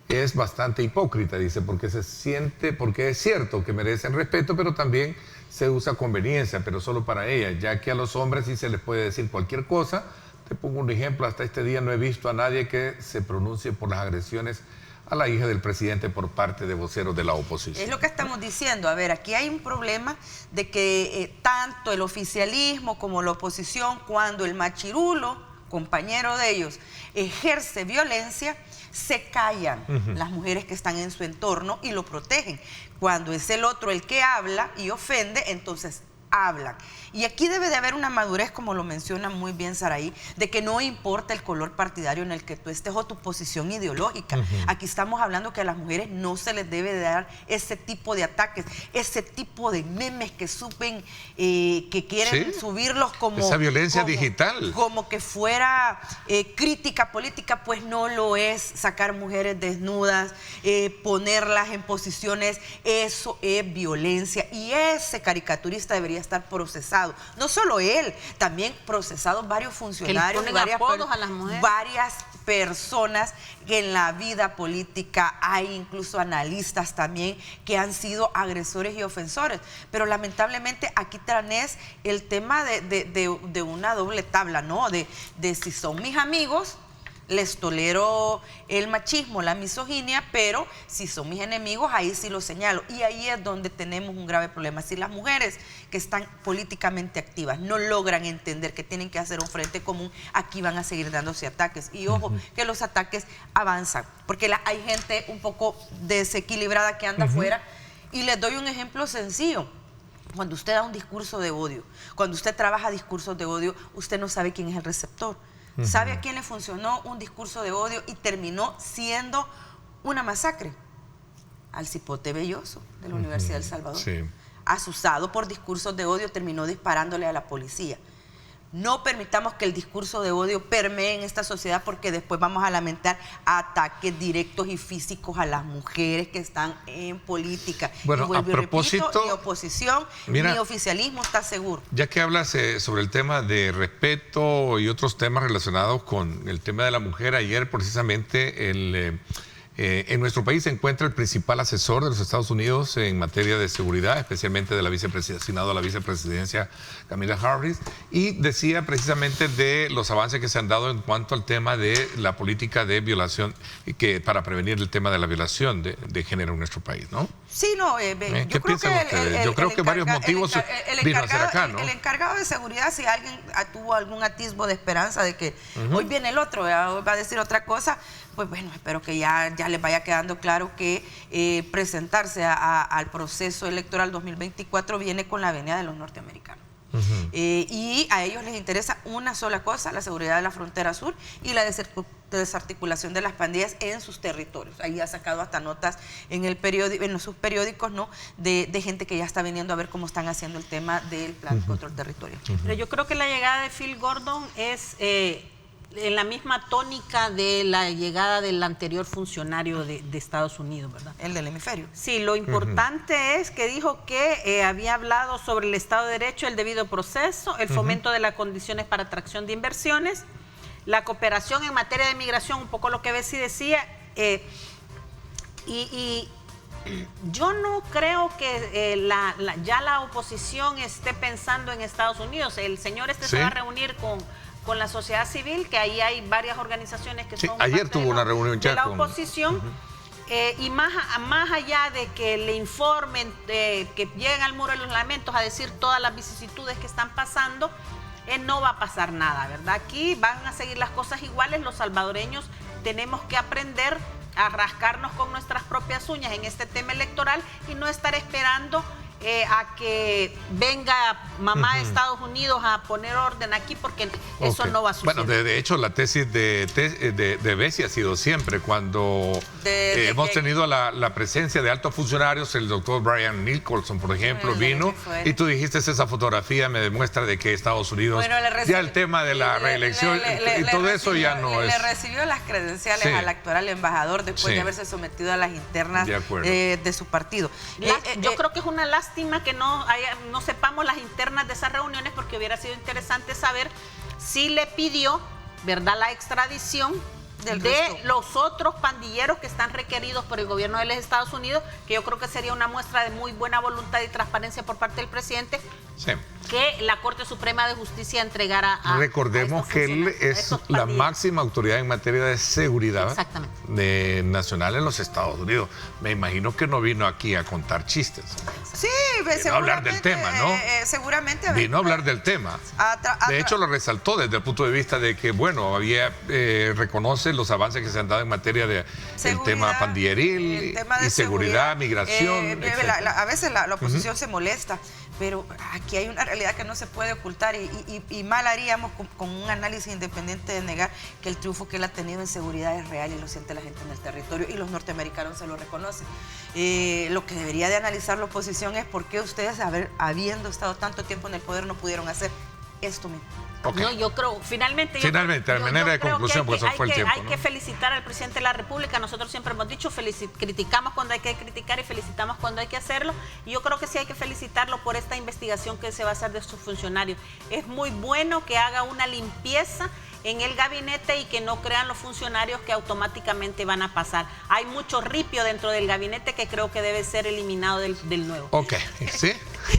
es bastante hipócrita, dice, porque es cierto que merecen respeto, pero también se usa conveniencia, pero solo para ellas, ya que a los hombres sí se les puede decir cualquier cosa. Te pongo un ejemplo, hasta este día no he visto a nadie que se pronuncie por las agresiones a la hija del presidente por parte de voceros de la oposición. Es lo que estamos diciendo. A ver, aquí hay un problema de que tanto el oficialismo como la oposición, cuando el machirulo, compañero de ellos, ejerce violencia, se callan las mujeres que están en su entorno y lo protegen. Cuando es el otro el que habla y ofende, entonces hablan. Y aquí debe de haber una madurez, como lo menciona muy bien Saraí, de que no importa el color partidario en el que tú estés o tu posición ideológica. Aquí estamos hablando que a las mujeres no se les debe de dar ese tipo de ataques, ese tipo de memes que suben, que quieren subirlos como... Esa violencia digital. Como que fuera crítica política, pues no lo es. Sacar mujeres desnudas, ponerlas en posiciones, eso es violencia. Y ese caricaturista debería estar procesado. No solo él, también procesados varios funcionarios, varias personas que en la vida política hay incluso analistas también que han sido agresores y ofensores. Pero lamentablemente aquí tenés el tema de una doble tabla, ¿no? De si son mis amigos, les tolero el machismo, la misoginia, pero si son mis enemigos, ahí sí los señalo. Y ahí es donde tenemos un grave problema. Si las mujeres que están políticamente activas no logran entender que tienen que hacer un frente común, aquí van a seguir dándose ataques. Y ojo, que los ataques avanzan, porque hay gente un poco desequilibrada que anda afuera. Y les doy un ejemplo sencillo. Cuando usted da un discurso de odio, cuando usted trabaja discursos de odio, usted no sabe quién es el receptor. ¿Sabe a quién le funcionó un discurso de odio y terminó siendo una masacre? Al cipote Belloso de la Universidad del Salvador. Sí. Asusado por discursos de odio, terminó disparándole a la policía. No permitamos que el discurso de odio permee en esta sociedad, porque después vamos a lamentar ataques directos y físicos a las mujeres que están en política. Bueno, a propósito, ni oposición, ni oficialismo está seguro. Ya que hablas sobre el tema de respeto y otros temas relacionados con el tema de la mujer, ayer precisamente En nuestro país se encuentra el principal asesor de los Estados Unidos en materia de seguridad, especialmente de la asignado a la vicepresidencia Kamala Harris, y decía precisamente de los avances que se han dado en cuanto al tema de la política de violación, para prevenir el tema de la violación de género en nuestro país, ¿no? Sí, no, ¿Qué piensan ustedes? Yo creo que varios motivos vino a ser acá, ¿no? El encargado de seguridad, si alguien tuvo algún atisbo de esperanza de que hoy viene el otro, hoy va a decir otra cosa, pues bueno, espero que ya les vaya quedando claro que presentarse al proceso electoral 2024 viene con la venia de los norteamericanos. Y a ellos les interesa una sola cosa: la seguridad de la frontera sur y la desarticulación de las pandillas en sus territorios. Ahí ha sacado hasta notas en sus periódicos, ¿no?, de gente que ya está viniendo a ver cómo están haciendo el tema del plan de control territorial. Pero yo creo que la llegada de Phil Gordon es en la misma tónica de la llegada del anterior funcionario de Estados Unidos, ¿verdad? El del hemisferio. Sí, lo importante es que dijo que había hablado sobre el Estado de Derecho, el debido proceso, el fomento de las condiciones para atracción de inversiones, la cooperación en materia de migración, un poco lo que Bessie decía, y yo no creo que ya la oposición esté pensando en Estados Unidos. El señor se va a reunir con la sociedad civil, que ahí hay varias organizaciones que son ayer tuvo una reunión ya de la oposición, y más allá de que le informen, que lleguen al muro de los lamentos a decir todas las vicisitudes que están pasando, no va a pasar nada, ¿verdad? Aquí van a seguir las cosas iguales. Los salvadoreños tenemos que aprender a rascarnos con nuestras propias uñas en este tema electoral y no estar esperando a que venga mamá de Estados Unidos a poner orden aquí, porque eso no va a suceder. Bueno, de hecho, la tesis de Bessie ha sido siempre, cuando hemos tenido la presencia de altos funcionarios, el doctor Brian Nicholson, por ejemplo, vino, y tú dijiste, esa fotografía me demuestra de que Estados Unidos, ya el tema de la reelección y todo eso ya no es... Le recibió las credenciales al actual embajador después de haberse sometido a las internas de su partido. Yo creo que es una lástima que no sepamos las internas de esas reuniones, porque hubiera sido interesante saber si le pidió, ¿verdad?, la extradición de los otros pandilleros que están requeridos por el gobierno de los Estados Unidos, que yo creo que sería una muestra de muy buena voluntad y transparencia por parte del presidente, que la Corte Suprema de Justicia entregara a... Recordemos que él es la máxima autoridad en materia de seguridad nacional en los Estados Unidos. Me imagino que no vino aquí a contar chistes. Sí, vino a hablar del tema, ¿no? Seguramente. Vino a hablar del tema. De hecho, lo resaltó desde el punto de vista de que, bueno, reconoce los avances que se han dado en materia de el tema pandilleril, y seguridad, migración. A veces la oposición se molesta, pero aquí hay una realidad que no se puede ocultar, y mal haríamos con un análisis independiente de negar que el triunfo que él ha tenido en seguridad es real y lo siente la gente en el territorio, y los norteamericanos se lo reconocen. Lo que debería de analizar la oposición es por qué ustedes, habiendo estado tanto tiempo en el poder, no pudieron hacer esto mismo. No, yo creo, finalmente, a manera de conclusión, pues eso fue el tiempo. Hay que felicitar al presidente de la República. Nosotros siempre hemos dicho, criticamos cuando hay que criticar y felicitamos cuando hay que hacerlo. Y yo creo que sí hay que felicitarlo por esta investigación que se va a hacer de sus funcionarios. Es muy bueno que haga una limpieza en el gabinete y que no crean los funcionarios que automáticamente van a pasar. Hay mucho ripio dentro del gabinete que creo que debe ser eliminado del nuevo. Ok, ¿sí?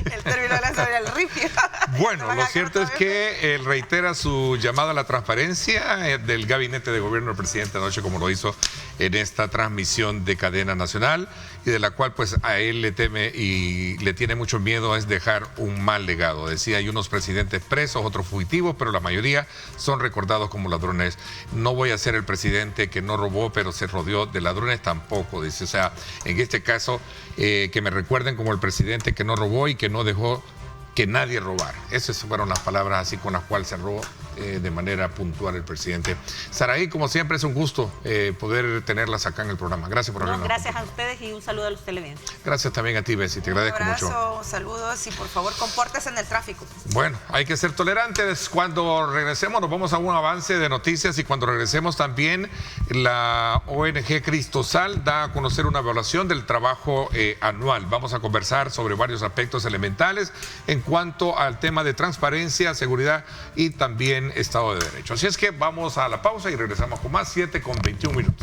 El término de la sabiduría, el ripio. Bueno, lo cierto es que él reitera su llamada a la transparencia del gabinete de gobierno del presidente anoche, como lo hizo en esta transmisión de cadena nacional, y de la cual pues a él le teme y le tiene mucho miedo es dejar un mal legado. Decía, hay unos presidentes presos, otros fugitivos, pero la mayoría son recordados como ladrones. No voy a ser el presidente que no robó, pero se rodeó de ladrones tampoco, dice. O sea, en este caso, que me recuerden como el presidente que no robó y que no dejó que nadie robara. Esas fueron las palabras así con las cuales cerró de manera puntual el presidente. Saraí, como siempre, es un gusto poder tenerlas acá en el programa. Gracias por habernos Gracias a ustedes y un saludo a los televidentes. Gracias también a ti, Bessie, te agradezco mucho. Un abrazo, saludos y por favor compórtese en el tráfico. Bueno, hay que ser tolerantes. Cuando regresemos nos vamos a un avance de noticias, y cuando regresemos también la ONG Cristosal da a conocer una evaluación del trabajo anual. Vamos a conversar sobre varios aspectos elementales en cuanto al tema de transparencia, seguridad y también Estado de Derecho. Así es que vamos a la pausa y regresamos con más, 7:21.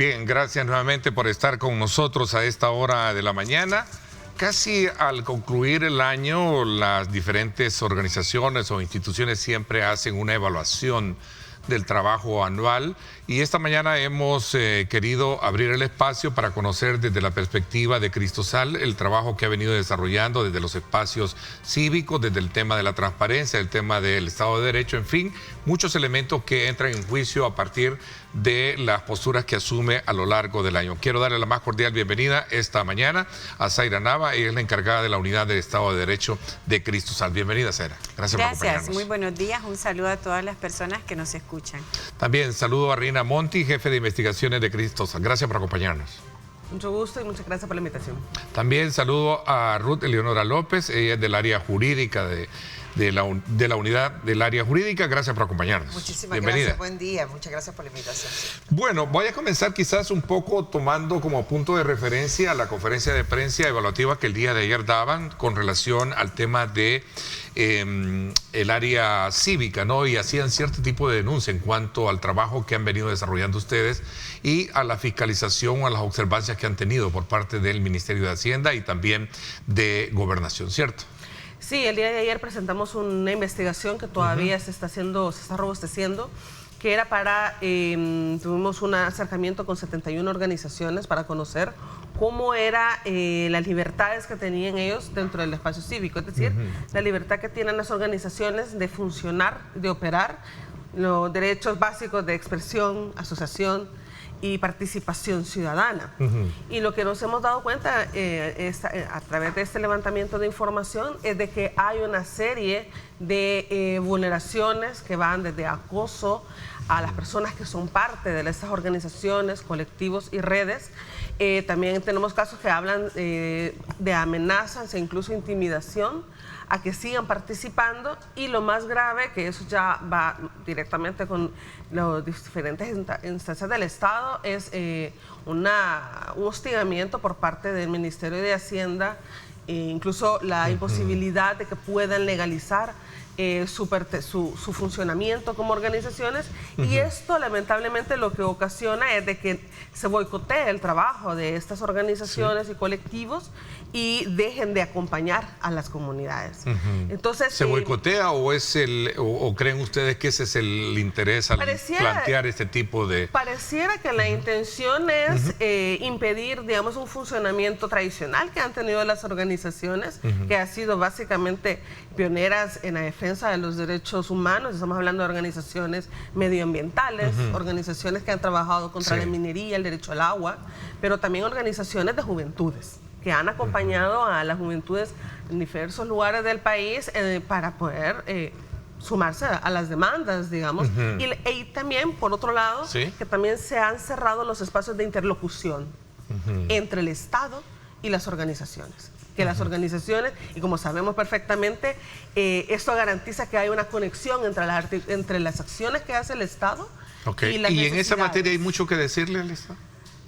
Bien, gracias nuevamente por estar con nosotros a esta hora de la mañana. Casi al concluir el año, las diferentes organizaciones o instituciones siempre hacen una evaluación del trabajo anual, y esta mañana hemos querido abrir el espacio para conocer desde la perspectiva de Cristosal el trabajo que ha venido desarrollando desde los espacios cívicos, desde el tema de la transparencia, el tema del Estado de Derecho, en fin, muchos elementos que entran en juicio a partir de las posturas que asume a lo largo del año. Quiero darle la más cordial bienvenida esta mañana a Zaira Nava. Ella es la encargada de la Unidad de Estado de Derecho de Cristosal. Bienvenida, Zaira. Gracias por acompañarnos. Muy buenos días. Un saludo a todas las personas que nos escuchan. También saludo a Rina Monti, jefe de investigaciones de Cristosal. Gracias por acompañarnos. Mucho gusto y muchas gracias por la invitación. También saludo a Ruth Eleonora López. Ella es del área jurídica de la unidad del área jurídica. Gracias por acompañarnos. Muchísimas Bienvenida. gracias, buen día, muchas gracias por la invitación. Bueno, voy a comenzar quizás un poco tomando como punto de referencia la conferencia de prensa evaluativa que el día de ayer daban con relación al tema de el área cívica, ¿no? Y hacían cierto tipo de denuncia en cuanto al trabajo que han venido desarrollando ustedes y a la fiscalización o a las observancias que han tenido por parte del Ministerio de Hacienda y también de Gobernación, ¿cierto? Sí, el día de ayer presentamos una investigación que todavía se está robusteciendo, que era para, tuvimos un acercamiento con 71 organizaciones para conocer cómo eran las libertades que tenían ellos dentro del espacio cívico, es decir, la libertad que tienen las organizaciones de funcionar, de operar, los derechos básicos de expresión, asociación y participación ciudadana. Y lo que nos hemos dado cuenta a través de este levantamiento de información es de que hay una serie de vulneraciones que van desde acoso a las personas que son parte de estas organizaciones, colectivos y redes. También tenemos casos que hablan de amenazas e incluso intimidación a que sigan participando, y lo más grave, que eso ya va directamente con las diferentes instancias del Estado, es un hostigamiento por parte del Ministerio de Hacienda, incluso la imposibilidad de que puedan legalizar su funcionamiento como organizaciones, y esto lamentablemente lo que ocasiona es de que se boicotee el trabajo de estas organizaciones y colectivos y dejen de acompañar a las comunidades. Entonces, ¿se boicotea o creen ustedes que ese es el interés al plantear este tipo de...? Pareciera que la intención es impedir, digamos, un funcionamiento tradicional que han tenido las organizaciones, que ha sido básicamente pioneras en la defensa de los derechos humanos. Estamos hablando de organizaciones medioambientales, organizaciones que han trabajado contra la minería, el derecho al agua, pero también organizaciones de juventudes que han acompañado a las juventudes en diversos lugares del país para poder sumarse a las demandas, digamos. Y también, por otro lado, que también se han cerrado los espacios de interlocución entre el Estado y las organizaciones. Que las organizaciones, y como sabemos perfectamente, esto garantiza que hay una conexión entre las acciones que hace el Estado y las necesidades. ¿Y en esa materia hay mucho que decirle al Estado?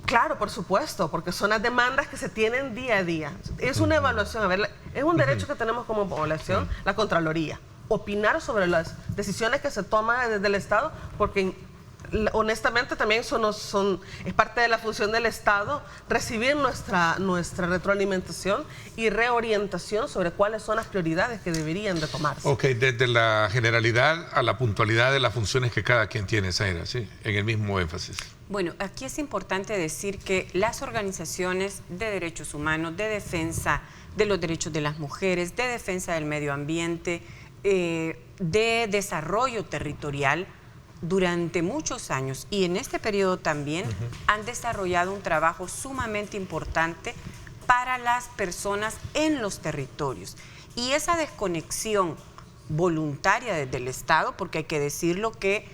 Claro, por supuesto, porque son las demandas que se tienen día a día. Es una evaluación, a ver, es un derecho que tenemos como población, la Contraloría, opinar sobre las decisiones que se toman desde el Estado, porque honestamente también es parte de la función del Estado recibir nuestra retroalimentación y reorientación sobre cuáles son las prioridades que deberían de tomarse. Ok, desde la generalidad a la puntualidad de las funciones que cada quien tiene, Zaira, sí, en el mismo énfasis. Bueno, aquí es importante decir que las organizaciones de derechos humanos, de defensa de los derechos de las mujeres, de defensa del medio ambiente, de desarrollo territorial, durante muchos años y en este periodo también han desarrollado un trabajo sumamente importante para las personas en los territorios. Y esa desconexión voluntaria desde el Estado, porque hay que decirlo que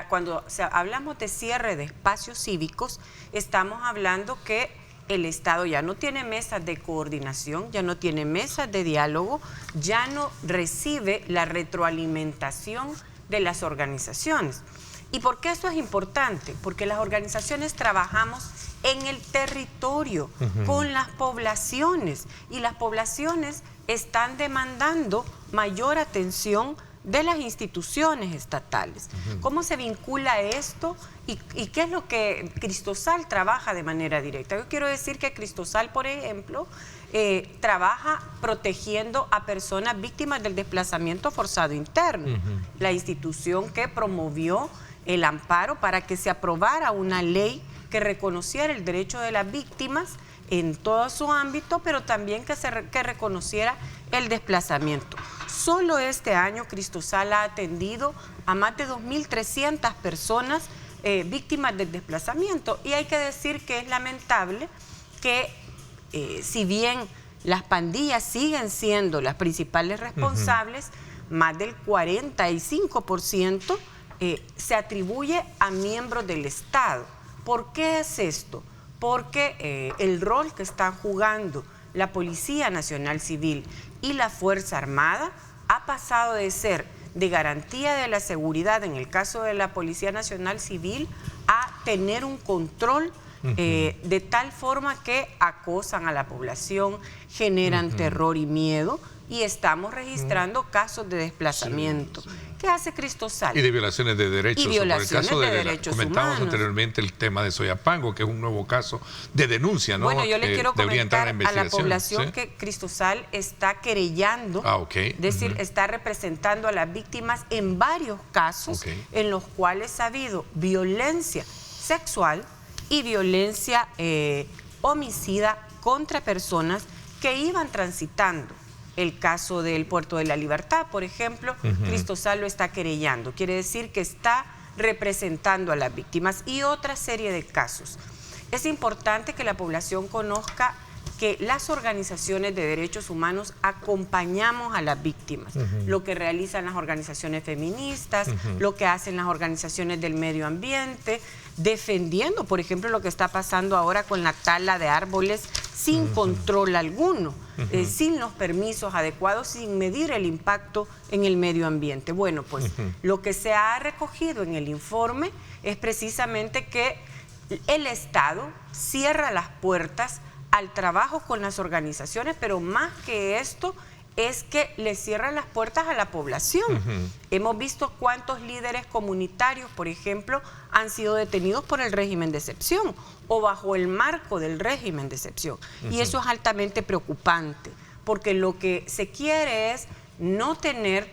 cuando hablamos de cierre de espacios cívicos, estamos hablando que el Estado ya no tiene mesas de coordinación, ya no tiene mesas de diálogo, ya no recibe la retroalimentación de las organizaciones. ¿Y por qué esto es importante? Porque las organizaciones trabajamos en el territorio, con las poblaciones, y las poblaciones están demandando mayor atención de las instituciones estatales. ¿Cómo se vincula esto y qué es lo que Cristosal trabaja de manera directa? Yo quiero decir que Cristosal, por ejemplo, trabaja protegiendo a personas víctimas del desplazamiento forzado interno. La institución que promovió el amparo para que se aprobara una ley que reconociera el derecho de las víctimas en todo su ámbito, pero también que reconociera el desplazamiento. Solo este año Cristosal ha atendido a más de 2.300 personas víctimas del desplazamiento, y hay que decir que es lamentable que si bien las pandillas siguen siendo las principales responsables, más del 45% se atribuye a miembros del Estado. ¿Por qué es esto? Porque el rol que están jugando la Policía Nacional Civil y la Fuerza Armada ha pasado de ser de garantía de la seguridad, en el caso de la Policía Nacional Civil, a tener un control de tal forma que acosan a la población, generan terror y miedo, y estamos registrando casos de desplazamiento. ¿Qué hace Cristosal? Y de violaciones de derechos. Y violaciones por el caso de derechos comentábamos humanos. Anteriormente el tema de Soyapango, que es un nuevo caso de denuncia, ¿no? Bueno, yo le quiero comentar a la población, ¿sí?, que Cristosal está querellando, es decir, está representando a las víctimas en varios casos en los cuales ha habido violencia sexual y violencia homicida contra personas que iban transitando. El caso del Puerto de la Libertad, por ejemplo, Cristosal lo está querellando. Quiere decir que está representando a las víctimas, y otra serie de casos. Es importante que la población conozca que las organizaciones de derechos humanos acompañamos a las víctimas. Lo que realizan las organizaciones feministas, lo que hacen las organizaciones del medio ambiente, defendiendo, por ejemplo, lo que está pasando ahora con la tala de árboles sin control alguno, sin los permisos adecuados, sin medir el impacto en el medio ambiente. Bueno, pues lo que se ha recogido en el informe es precisamente que el Estado cierra las puertas al trabajo con las organizaciones, pero más que esto es que le cierran las puertas a la población. Hemos visto cuántos líderes comunitarios, por ejemplo, han sido detenidos por el régimen de excepción o bajo el marco del régimen de excepción. Y eso es altamente preocupante, porque lo que se quiere es no tener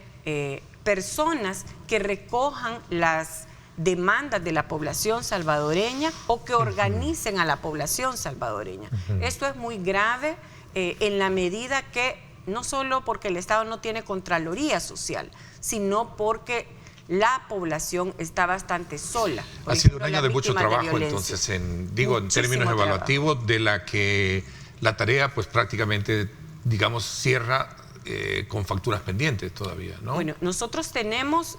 personas que recojan las demandas de la población salvadoreña o que organicen a la población salvadoreña. Esto es muy grave en la medida que, no solo porque el Estado no tiene contraloría social, sino porque la población está bastante sola. Ha sido un año de mucho trabajo, entonces, en términos evaluativos, de la que la tarea pues prácticamente, digamos, cierra con facturas pendientes todavía, ¿no? Bueno, nosotros tenemos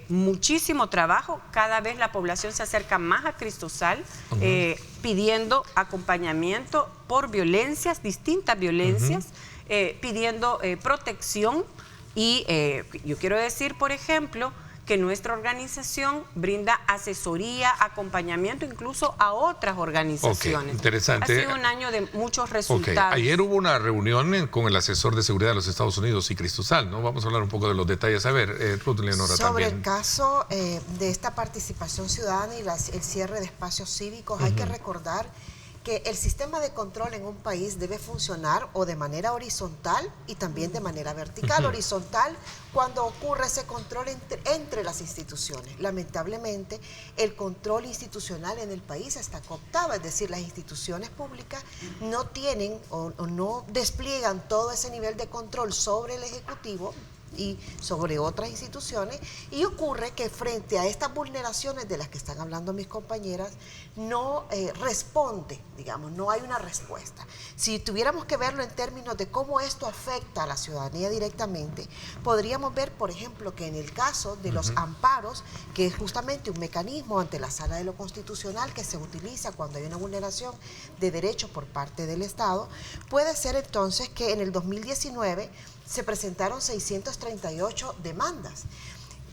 muchísimo trabajo. Cada vez la población se acerca más a Cristosal, pidiendo acompañamiento por violencias, distintas violencias, pidiendo protección, y yo quiero decir, por ejemplo, que nuestra organización brinda asesoría, acompañamiento incluso a otras organizaciones. Interesante. Ha sido un año de muchos resultados. Ayer hubo una reunión con el asesor de seguridad de los Estados Unidos y Cristosal, ¿no? Vamos a hablar un poco de los detalles. A ver, Ruth Leonora, sobre también. el caso de esta participación ciudadana y el cierre de espacios cívicos, hay que recordar que el sistema de control en un país debe funcionar o de manera horizontal y también de manera vertical. Horizontal cuando ocurre ese control entre las instituciones. Lamentablemente, el control institucional en el país está cooptado, es decir, las instituciones públicas no tienen o no despliegan todo ese nivel de control sobre el Ejecutivo y sobre otras instituciones, y ocurre que frente a estas vulneraciones de las que están hablando mis compañeras, no responde, digamos, no hay una respuesta. Si tuviéramos que verlo en términos de cómo esto afecta a la ciudadanía directamente, podríamos ver, por ejemplo, que en el caso de los amparos, que es justamente un mecanismo ante la Sala de lo Constitucional que se utiliza cuando hay una vulneración de derechos por parte del Estado, puede ser entonces que en el 2019 se presentaron 638 demandas.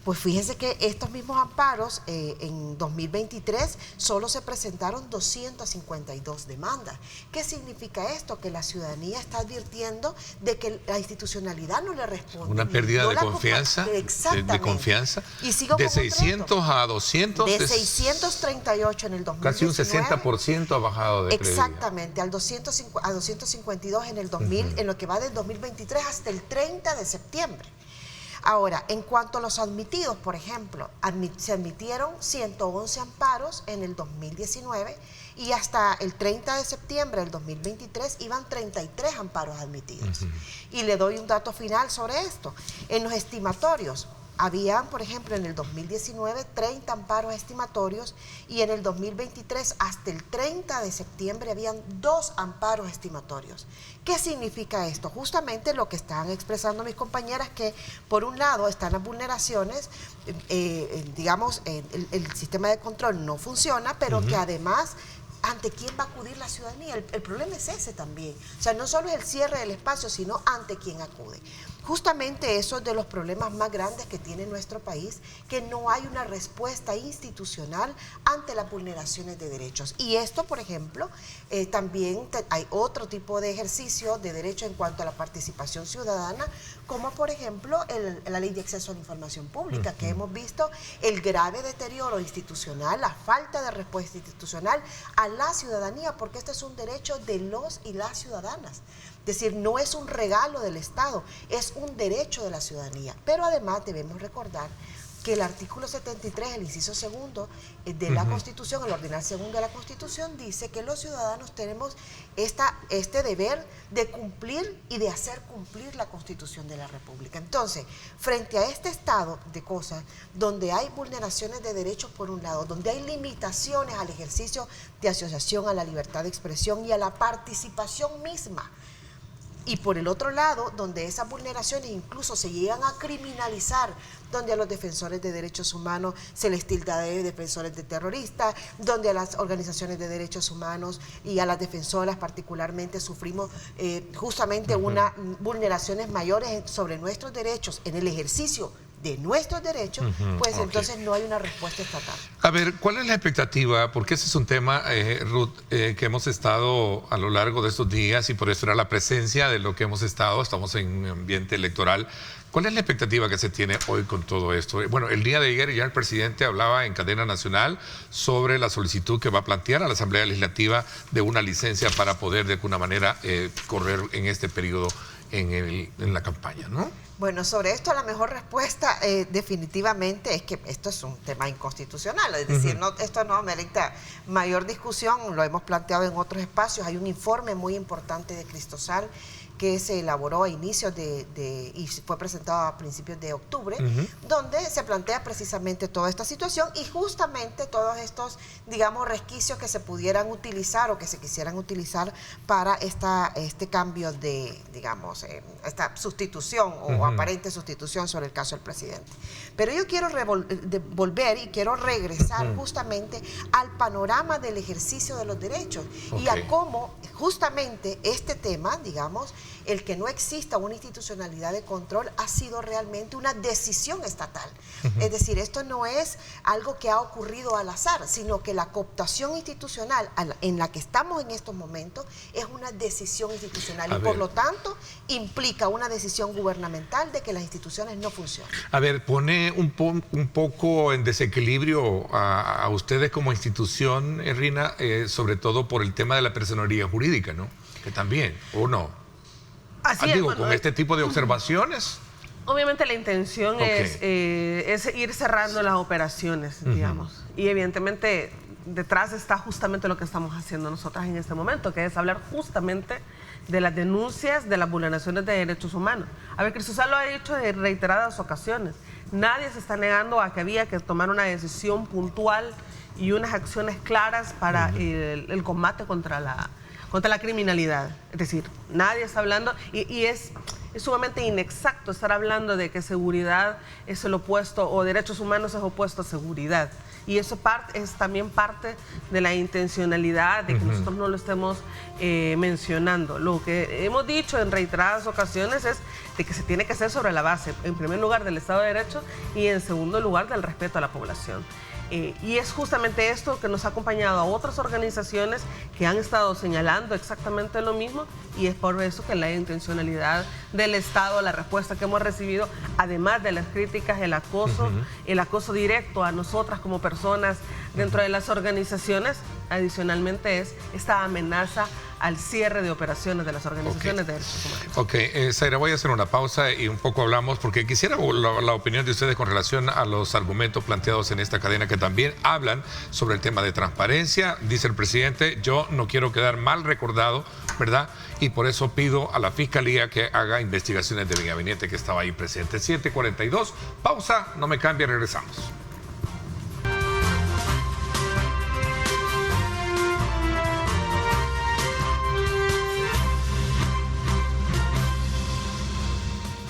Pues fíjese que estos mismos amparos en 2023 solo se presentaron 252 demandas. ¿Qué significa esto? Que la ciudadanía está advirtiendo de que la institucionalidad no le responde. Una pérdida de confianza. Exactamente. De confianza. Y sigo de con 600 a 200. De 638 en el 2019. Casi un 60% ha bajado de credibilidad. Exactamente, a 252 en el 2000, en lo que va del 2023 hasta el 30 de septiembre. Ahora, en cuanto a los admitidos, por ejemplo, se admitieron 111 amparos en el 2019 y hasta el 30 de septiembre del 2023 iban 33 amparos admitidos. Y le doy un dato final sobre esto. En los estimatorios, habían, por ejemplo, en el 2019 30 amparos estimatorios y en el 2023 hasta el 30 de septiembre habían 2 amparos estimatorios. ¿Qué significa esto? Justamente lo que están expresando mis compañeras, que por un lado están las vulneraciones, digamos, el sistema de control no funciona, pero que además, ¿ante quién va a acudir la ciudadanía? El problema es ese también. O sea, no solo es el cierre del espacio, sino ante quién acude. Justamente eso es de los problemas más grandes que tiene nuestro país, que no hay una respuesta institucional ante las vulneraciones de derechos. Y esto, por ejemplo, también hay otro tipo de ejercicio de derecho en cuanto a la participación ciudadana, como por ejemplo la Ley de Acceso a la Información Pública, que hemos visto el grave deterioro institucional, la falta de respuesta institucional a la ciudadanía, porque este es un derecho de los y las ciudadanas. Es decir, no es un regalo del Estado, es un derecho de la ciudadanía. Pero además debemos recordar que el artículo 73, el inciso segundo de la Constitución, el ordinal segundo de la Constitución, dice que los ciudadanos tenemos este deber de cumplir y de hacer cumplir la Constitución de la República. Entonces, frente a este estado de cosas, donde hay vulneraciones de derechos por un lado, donde hay limitaciones al ejercicio de asociación, a la libertad de expresión y a la participación misma, y por el otro lado, donde esas vulneraciones incluso se llegan a criminalizar, donde a los defensores de derechos humanos se les tilda de defensores de terroristas, donde a las organizaciones de derechos humanos y a las defensoras particularmente sufrimos justamente unas vulneraciones mayores sobre nuestros derechos en el ejercicio de nuestros derechos, pues entonces no hay una respuesta estatal. A ver, ¿cuál es la expectativa? Porque ese es un tema, Ruth, que hemos estado a lo largo de estos días y por eso era la presencia de lo que estamos en un ambiente electoral. ¿Cuál es la expectativa que se tiene hoy con todo esto? Bueno, el día de ayer ya el presidente hablaba en cadena nacional sobre la solicitud que va a plantear a la Asamblea Legislativa de una licencia para poder de alguna manera correr en este periodo en la campaña, ¿no? Bueno, sobre esto la mejor respuesta definitivamente es que esto es un tema inconstitucional, es decir, esto no merita mayor discusión, lo hemos planteado en otros espacios. Hay un informe muy importante de Cristosal que se elaboró a inicios y fue presentado a principios de octubre, donde se plantea precisamente toda esta situación y justamente todos estos, digamos, resquicios que se pudieran utilizar o que se quisieran utilizar para este cambio de, digamos, esta sustitución o aparente sustitución sobre el caso del presidente. Pero yo quiero volver y quiero regresar justamente al panorama del ejercicio de los derechos y a cómo justamente este tema, digamos, el que no exista una institucionalidad de control ha sido realmente una decisión estatal. Es decir, esto no es algo que ha ocurrido al azar, sino que la cooptación institucional en la que estamos en estos momentos es una decisión institucional y por lo tanto implica una decisión gubernamental de que las instituciones no funcionan. A ver, pone un poco en desequilibrio a ustedes como institución, Rina, sobre todo por el tema de la personería jurídica, ¿no? Que también, ¿o no? Así es, con este tipo de observaciones. Obviamente la intención es ir cerrando las operaciones, digamos. Y evidentemente detrás está justamente lo que estamos haciendo nosotras en este momento, que es hablar justamente de las denuncias de las vulneraciones de derechos humanos. A ver, Cristosal lo ha dicho en reiteradas ocasiones. Nadie se está negando a que había que tomar una decisión puntual y unas acciones claras para el combate contra la criminalidad. Es decir, nadie está hablando, y es sumamente inexacto estar hablando de que seguridad es el opuesto, o derechos humanos es opuesto a seguridad. y eso es también parte de la intencionalidad de que nosotros no lo estemos mencionando. Lo que hemos dicho en reiteradas ocasiones es de que se tiene que hacer sobre la base, en primer lugar, del Estado de Derecho y en segundo lugar, del respeto a la población. Y es justamente esto que nos ha acompañado a otras organizaciones que han estado señalando exactamente lo mismo, y es por eso que la intencionalidad del Estado, la respuesta que hemos recibido, además de las críticas, el acoso directo a nosotras como personas dentro de las organizaciones, adicionalmente es esta amenaza al cierre de operaciones de las organizaciones de derechos humanos. Ok, Zaira, voy a hacer una pausa y un poco hablamos, porque quisiera la opinión de ustedes con relación a los argumentos planteados en esta cadena que también hablan sobre el tema de transparencia. Dice el presidente, yo no quiero quedar mal recordado, ¿verdad? Y por eso pido a la Fiscalía que haga investigaciones de mi gabinete que estaba ahí presente. 7:42, pausa, no me cambie, regresamos.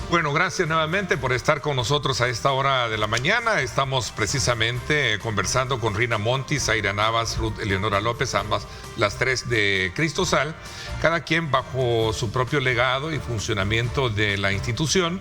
Bueno, gracias nuevamente por estar con nosotros a esta hora de la mañana. Estamos precisamente conversando con Rina Monti, Zaira Navas, Ruth Eleonora López, ambas las tres de Cristosal, cada quien bajo su propio legado y funcionamiento de la institución.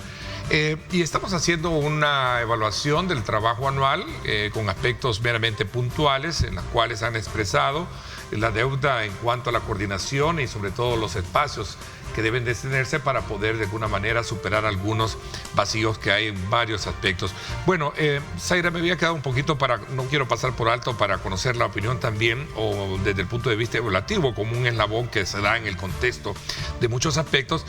Y estamos haciendo una evaluación del trabajo anual con aspectos meramente puntuales, en las cuales han expresado la deuda en cuanto a la coordinación y sobre todo los espacios que deben de tenerse para poder de alguna manera superar algunos vacíos que hay en varios aspectos. Bueno, Zaira, me había quedado un poquito no quiero pasar por alto para conocer la opinión también, o desde el punto de vista evaluativo, como un eslabón que se da en el contexto de muchos aspectos,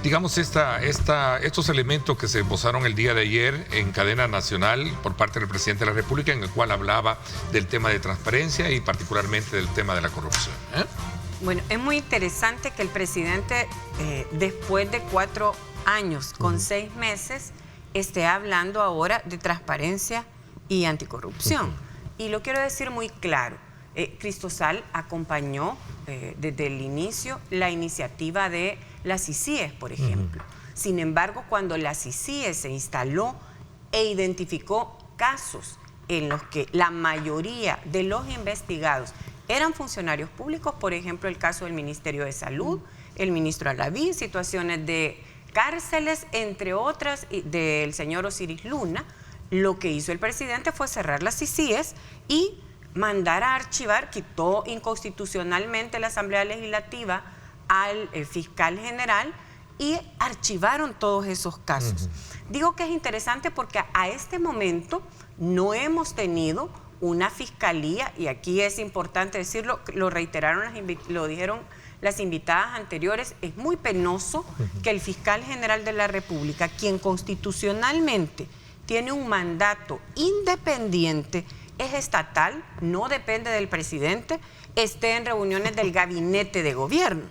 digamos, estos elementos que se esbozaron el día de ayer en cadena nacional por parte del presidente de la República, en el cual hablaba del tema de transparencia y particularmente del tema de la corrupción. Bueno, es muy interesante que el presidente, después de 4 años con 6 meses, esté hablando ahora de transparencia y anticorrupción. Y lo quiero decir muy claro, Cristosal acompañó desde el inicio la iniciativa de las ICIES, por ejemplo. Sin embargo, cuando las ICIES se instaló e identificó casos en los que la mayoría de los investigados eran funcionarios públicos, por ejemplo, el caso del Ministerio de Salud, el ministro Alaví, situaciones de cárceles, entre otras, del señor Osiris Luna, lo que hizo el presidente fue cerrar las ICIES y mandar a archivar, quitó inconstitucionalmente la Asamblea Legislativa al fiscal general y archivaron todos esos casos. Digo que es interesante porque a este momento no hemos tenido una fiscalía, y aquí es importante decirlo, lo reiteraron, lo dijeron las invitadas anteriores, es muy penoso que el fiscal general de la República, quien constitucionalmente tiene un mandato independiente, es estatal, no depende del presidente, esté en reuniones del gabinete de gobierno.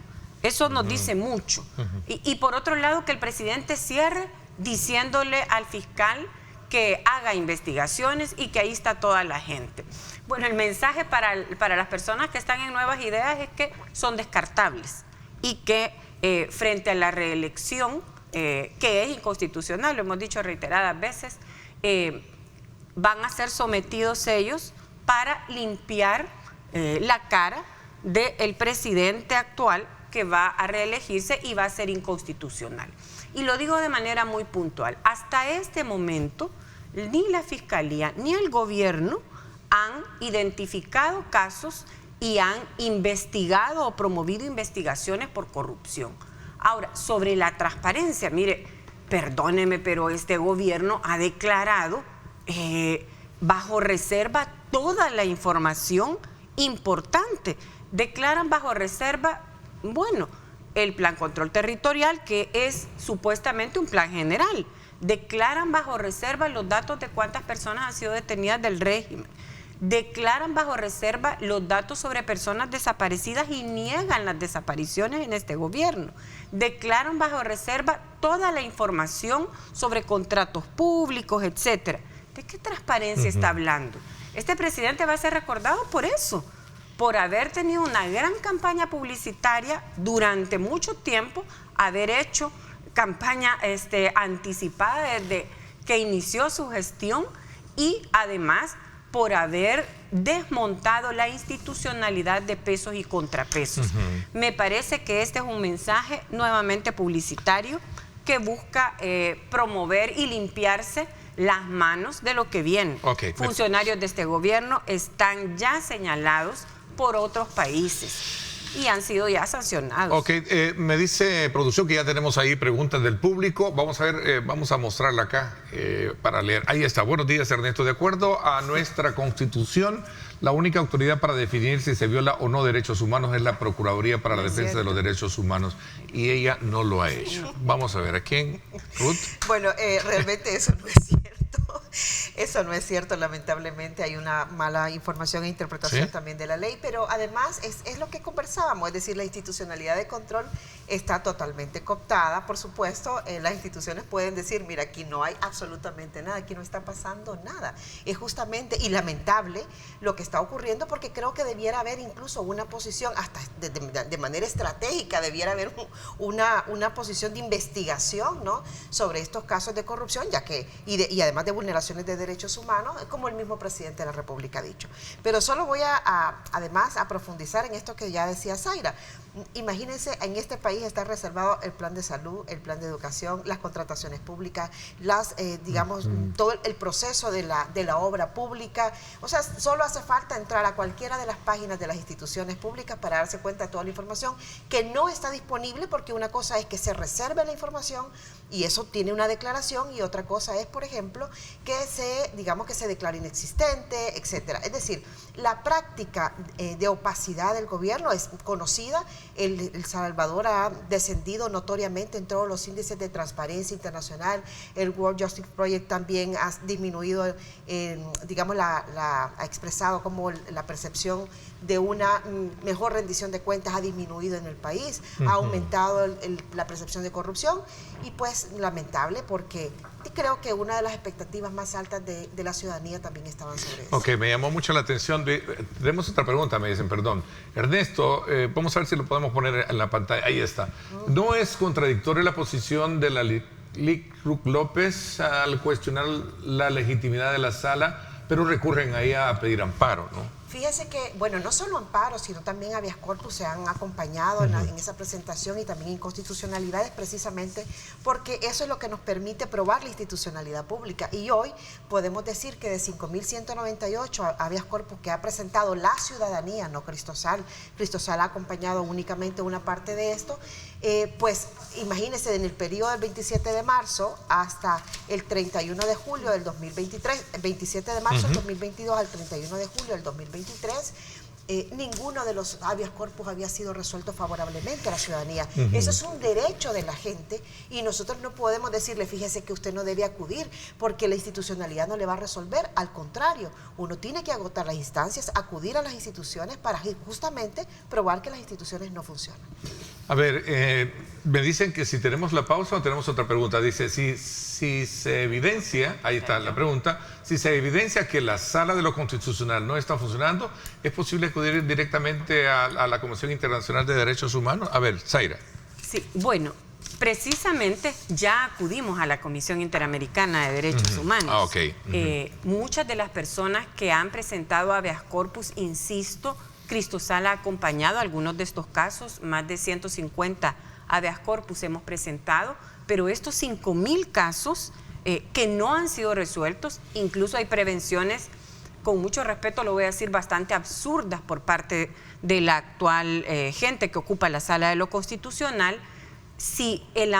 Eso nos dice mucho. Y por otro lado, que el presidente cierre diciéndole al fiscal que haga investigaciones y que ahí está toda la gente. Bueno, el mensaje para las personas que están en Nuevas Ideas es que son descartables y que frente a la reelección, que es inconstitucional, lo hemos dicho reiteradas veces, van a ser sometidos ellos para limpiar la cara del presidente actual que va a reelegirse y va a ser inconstitucional. Y lo digo de manera muy puntual. Hasta este momento, ni la Fiscalía ni el gobierno han identificado casos y han investigado o promovido investigaciones por corrupción. Ahora, sobre la transparencia, mire, perdóneme, pero este gobierno ha declarado bajo reserva toda la información importante. Declaran bajo reserva, bueno, el plan control territorial, que es supuestamente un plan general. Declaran bajo reserva los datos de cuántas personas han sido detenidas del régimen. Declaran bajo reserva los datos sobre personas desaparecidas y niegan las desapariciones en este gobierno. Declaran bajo reserva toda la información sobre contratos públicos, etcétera. ¿De qué transparencia está hablando? Este presidente va a ser recordado por eso, por haber tenido una gran campaña publicitaria durante mucho tiempo, haber hecho campaña anticipada desde que inició su gestión y además por haber desmontado la institucionalidad de pesos y contrapesos. Me parece que este es un mensaje nuevamente publicitario que busca promover y limpiarse las manos de lo que viene. Funcionarios de este gobierno están ya señalados por otros países y han sido ya sancionados. Me dice producción que ya tenemos ahí preguntas del público. Vamos a ver, vamos a mostrarla acá para leer. Ahí está. Buenos días, Ernesto. De acuerdo a nuestra Constitución, la única autoridad para definir si se viola o no derechos humanos es la Procuraduría para la Defensa de los Derechos Humanos, y ella no lo ha hecho. Vamos a ver, ¿a quién? Ruth. Bueno, realmente eso no es cierto. Eso no es cierto, lamentablemente hay una mala información e interpretación también de la ley, pero además es lo que conversábamos, es decir, la institucionalidad de control está totalmente cooptada. Por supuesto, las instituciones pueden decir, mira, aquí no hay absolutamente nada, aquí no está pasando nada. Es justamente y lamentable lo que está ocurriendo, porque creo que debiera haber incluso una posición, hasta de manera estratégica, debiera haber una posición de investigación, ¿no?, sobre estos casos de corrupción, ya que, y además de vulneraciones de derechos humanos, como el mismo presidente de la República ha dicho. Pero solo voy además a profundizar en esto que ya decía Zaira. Imagínense, en este país está reservado el plan de salud, el plan de educación, las contrataciones públicas, digamos, todo el proceso de la obra pública. O sea, solo hace falta entrar a cualquiera de las páginas de las instituciones públicas para darse cuenta de toda la información que no está disponible, porque una cosa es que se reserve la información y eso tiene una declaración, y otra cosa es, por ejemplo, que se declare inexistente, etcétera. Es decir, la práctica de opacidad del gobierno es conocida. El Salvador ha descendido notoriamente en todos los índices de transparencia internacional. El World Justice Project también ha disminuido, digamos, ha expresado como la percepción de una mejor rendición de cuentas ha disminuido en el país, ha aumentado la percepción de corrupción, y pues lamentable, porque creo que una de las expectativas más altas de la ciudadanía también estaban sobre eso. Me llamó mucho la atención. Tenemos otra pregunta, me dicen, perdón. Ernesto, vamos a ver si lo podemos poner en la pantalla. Ahí está. ¿No es contradictoria la posición de la Lic López al cuestionar la legitimidad de la sala, pero recurren ahí a pedir amparo, ¿no? Fíjese que, bueno, no solo amparos, sino también habeas corpus se han acompañado en esa presentación, y también inconstitucionalidades, precisamente porque eso es lo que nos permite probar la institucionalidad pública. Y hoy podemos decir que de 5.198 habeas corpus que ha presentado la ciudadanía, no Cristosal ha acompañado únicamente una parte de esto, pues imagínense, en el periodo del 27 de marzo hasta el 31 de julio del 2023, 27 de marzo del 2022 al 31 de julio del 2023, ninguno de los habeas corpus había sido resuelto favorablemente a la ciudadanía. Eso es un derecho de la gente, y nosotros no podemos decirle, fíjese que usted no debe acudir porque la institucionalidad no le va a resolver. Al contrario, uno tiene que agotar las instancias, acudir a las instituciones para justamente probar que las instituciones no funcionan. A ver, me dicen que si tenemos la pausa o tenemos otra pregunta. Dice, si se evidencia, ahí está la pregunta, si se evidencia que la Sala de lo Constitucional no está funcionando, ¿es posible acudir directamente a la Comisión Internacional de Derechos Humanos? A ver, Zaira. Sí, bueno, precisamente ya acudimos a la Comisión Interamericana de Derechos Humanos. Muchas de las personas que han presentado habeas corpus, insisto, Cristosal ha acompañado algunos de estos casos, más de 150 habeas corpus hemos presentado, pero estos 5.000 casos que no han sido resueltos, incluso hay prevenciones, con mucho respeto lo voy a decir, bastante absurdas por parte de la actual gente que ocupa la Sala de lo Constitucional. Si el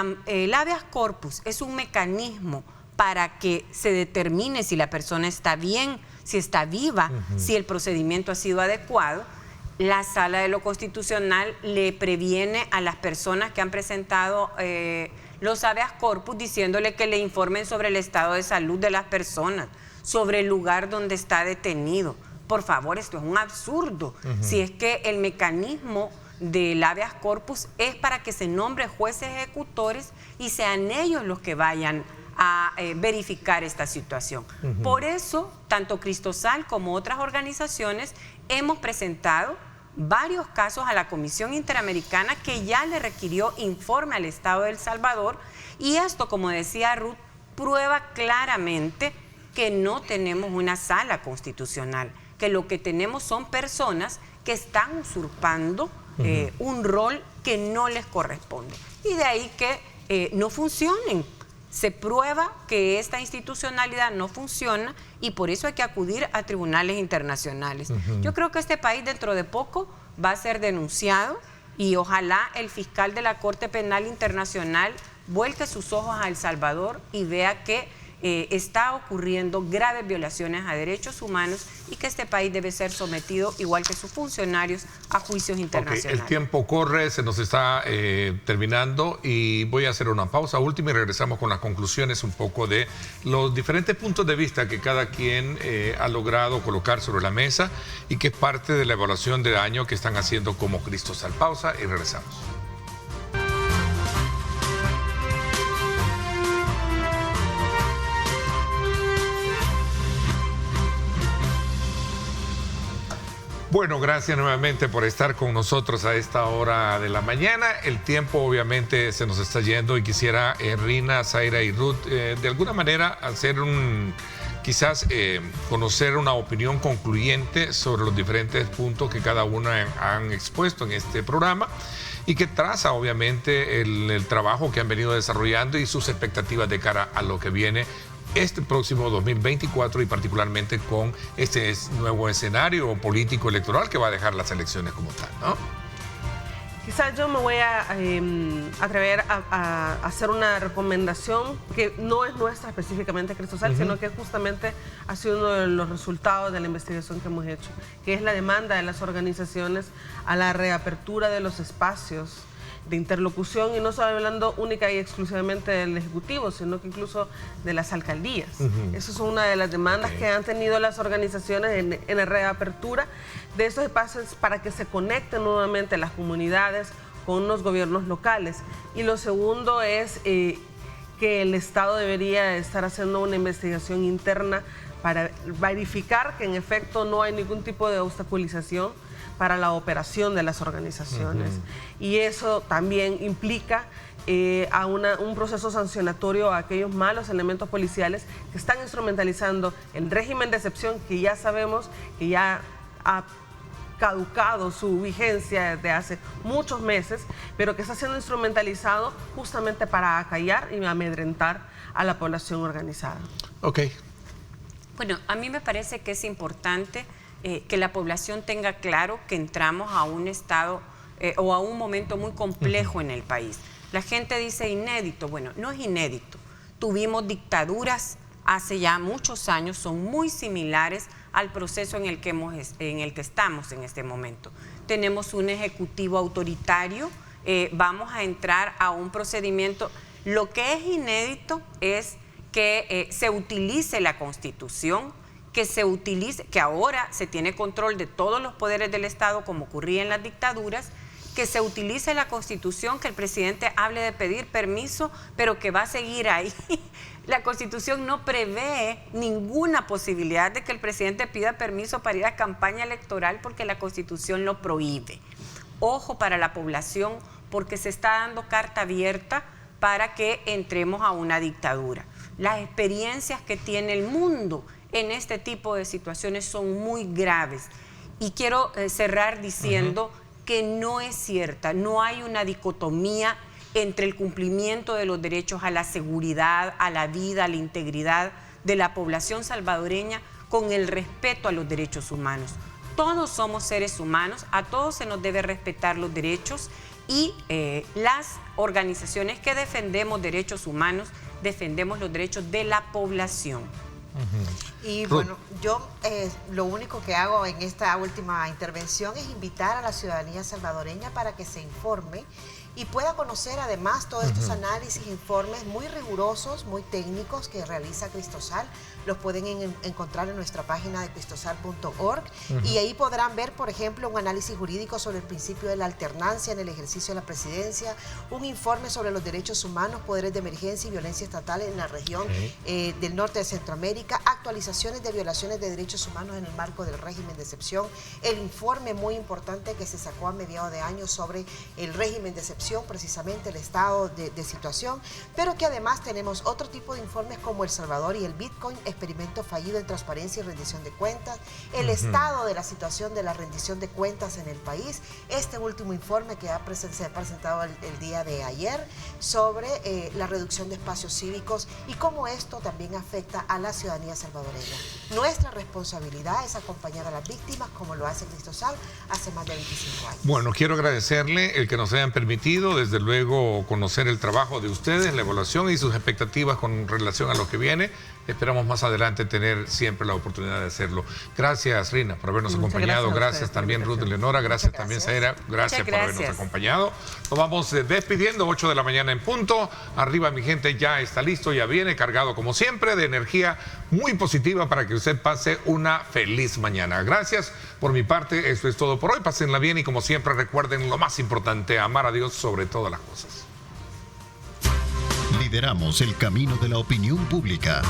habeas corpus es un mecanismo para que se determine si la persona está bien, si está viva, si el procedimiento ha sido adecuado, la Sala de lo Constitucional le previene a las personas que han presentado los habeas corpus, diciéndole que le informen sobre el estado de salud de las personas, sobre el lugar donde está detenido. Por favor, esto es un absurdo. Si es que el mecanismo del habeas corpus es para que se nombren jueces ejecutores y sean ellos los que vayan a verificar esta situación. Por eso, tanto Cristosal como otras organizaciones hemos presentado varios casos a la Comisión Interamericana, que ya le requirió informe al Estado de El Salvador, y esto, como decía Ruth, prueba claramente que no tenemos una sala constitucional, que lo que tenemos son personas que están usurpando un rol que no les corresponde. Y de ahí que no funcionen. Se prueba que esta institucionalidad no funciona y por eso hay que acudir a tribunales internacionales. Yo creo que este país dentro de poco va a ser denunciado y ojalá el fiscal de la Corte Penal Internacional vuelque sus ojos a El Salvador y vea que está ocurriendo graves violaciones a derechos humanos y que este país debe ser sometido, igual que sus funcionarios, a juicios internacionales. El tiempo corre, se nos está terminando y voy a hacer una pausa última y regresamos con las conclusiones un poco de los diferentes puntos de vista que cada quien ha logrado colocar sobre la mesa y que es parte de la evaluación del año que están haciendo como Cristosal. Pausa y regresamos. Bueno, gracias nuevamente por estar con nosotros a esta hora de la mañana. El tiempo obviamente se nos está yendo y quisiera, Rina, Zaira y Ruth, de alguna manera hacer quizás conocer una opinión concluyente sobre los diferentes puntos que cada uno han expuesto en este programa y que traza obviamente el trabajo que han venido desarrollando y sus expectativas de cara a lo que viene este próximo 2024 y particularmente con este nuevo escenario político electoral que va a dejar las elecciones como tal, ¿no? Quizás yo me voy a atrever a hacer una recomendación que no es nuestra específicamente, Cristosal, sino que justamente ha sido uno de los resultados de la investigación que hemos hecho, que es la demanda de las organizaciones a la reapertura de los espacios de interlocución, y no solo hablando única y exclusivamente del Ejecutivo, sino que incluso de las alcaldías. Esa es una de las demandas que han tenido las organizaciones en la reapertura de estos espacios para que se conecten nuevamente las comunidades con los gobiernos locales. Y lo segundo es que el Estado debería estar haciendo una investigación interna para verificar que en efecto no hay ningún tipo de obstaculización para la operación de las organizaciones. Y eso también implica a un proceso sancionatorio a aquellos malos elementos policiales que están instrumentalizando el régimen de excepción, que ya sabemos que ya ha caducado su vigencia desde hace muchos meses, pero que está siendo instrumentalizado justamente para acallar y amedrentar a la población organizada. Ok. Bueno, a mí me parece que es importante que la población tenga claro que entramos a un estado o a un momento muy complejo en el país. La gente dice inédito. Bueno, no es inédito. Tuvimos dictaduras hace ya muchos años, son muy similares al proceso en el que estamos en este momento. Tenemos un ejecutivo autoritario, vamos a entrar a un procedimiento. Lo que es inédito es que se utilice la Constitución, que ahora se tiene control de todos los poderes del Estado, como ocurría en las dictaduras, que se utilice la Constitución, que el presidente hable de pedir permiso, pero que va a seguir ahí. La Constitución no prevé ninguna posibilidad de que el presidente pida permiso para ir a campaña electoral porque la Constitución lo prohíbe. Ojo para la población, porque se está dando carta abierta para que entremos a una dictadura. Las experiencias que tiene el mundo en este tipo de situaciones son muy graves. Y quiero cerrar diciendo que no es cierta, no hay una dicotomía entre el cumplimiento de los derechos a la seguridad, a la vida, a la integridad de la población salvadoreña con el respeto a los derechos humanos. Todos somos seres humanos, a todos se nos debe respetar los derechos y las organizaciones que defendemos derechos humanos, defendemos los derechos de la población. Y bueno, yo lo único que hago en esta última intervención es invitar a la ciudadanía salvadoreña para que se informe y pueda conocer además todos estos análisis, informes muy rigurosos, muy técnicos que realiza Cristosal. Los pueden encontrar en nuestra página de cristosal.org y ahí podrán ver, por ejemplo, un análisis jurídico sobre el principio de la alternancia en el ejercicio de la presidencia, un informe sobre los derechos humanos, poderes de emergencia y violencia estatal en la región del norte de Centroamérica, actualizaciones de violaciones de derechos humanos en el marco del régimen de excepción, el informe muy importante que se sacó a mediados de año sobre el régimen de excepción percepción, precisamente el estado de situación, pero que además tenemos otro tipo de informes como El Salvador y el Bitcoin, experimento fallido en transparencia y rendición de cuentas, el estado de la situación de la rendición de cuentas en el país, este último informe que se ha presentado el día de ayer sobre la reducción de espacios cívicos y cómo esto también afecta a la ciudadanía salvadoreña. Nuestra responsabilidad es acompañar a las víctimas como lo hace Cristosal hace más de 25 años. Bueno, quiero agradecerle el que nos hayan permitido, desde luego, conocer el trabajo de ustedes, la evaluación y sus expectativas con relación a lo que viene. Esperamos más adelante tener siempre la oportunidad de hacerlo. Gracias, Rina, por habernos acompañado. Gracias también, Ruth Eleonora. Gracias también, Zaira. Gracias por habernos acompañado. Nos vamos despidiendo, 8 de la mañana en punto. Arriba, mi gente, ya está listo, ya viene cargado, como siempre, de energía muy positiva para que usted pase una feliz mañana. Gracias. Por mi parte, esto es todo por hoy. Pásenla bien y, como siempre, recuerden lo más importante, amar a Dios sobre todas las cosas. Lideramos el camino de la opinión pública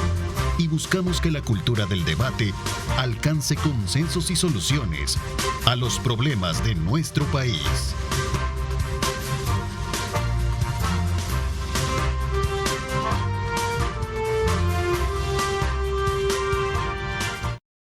y buscamos que la cultura del debate alcance consensos y soluciones a los problemas de nuestro país.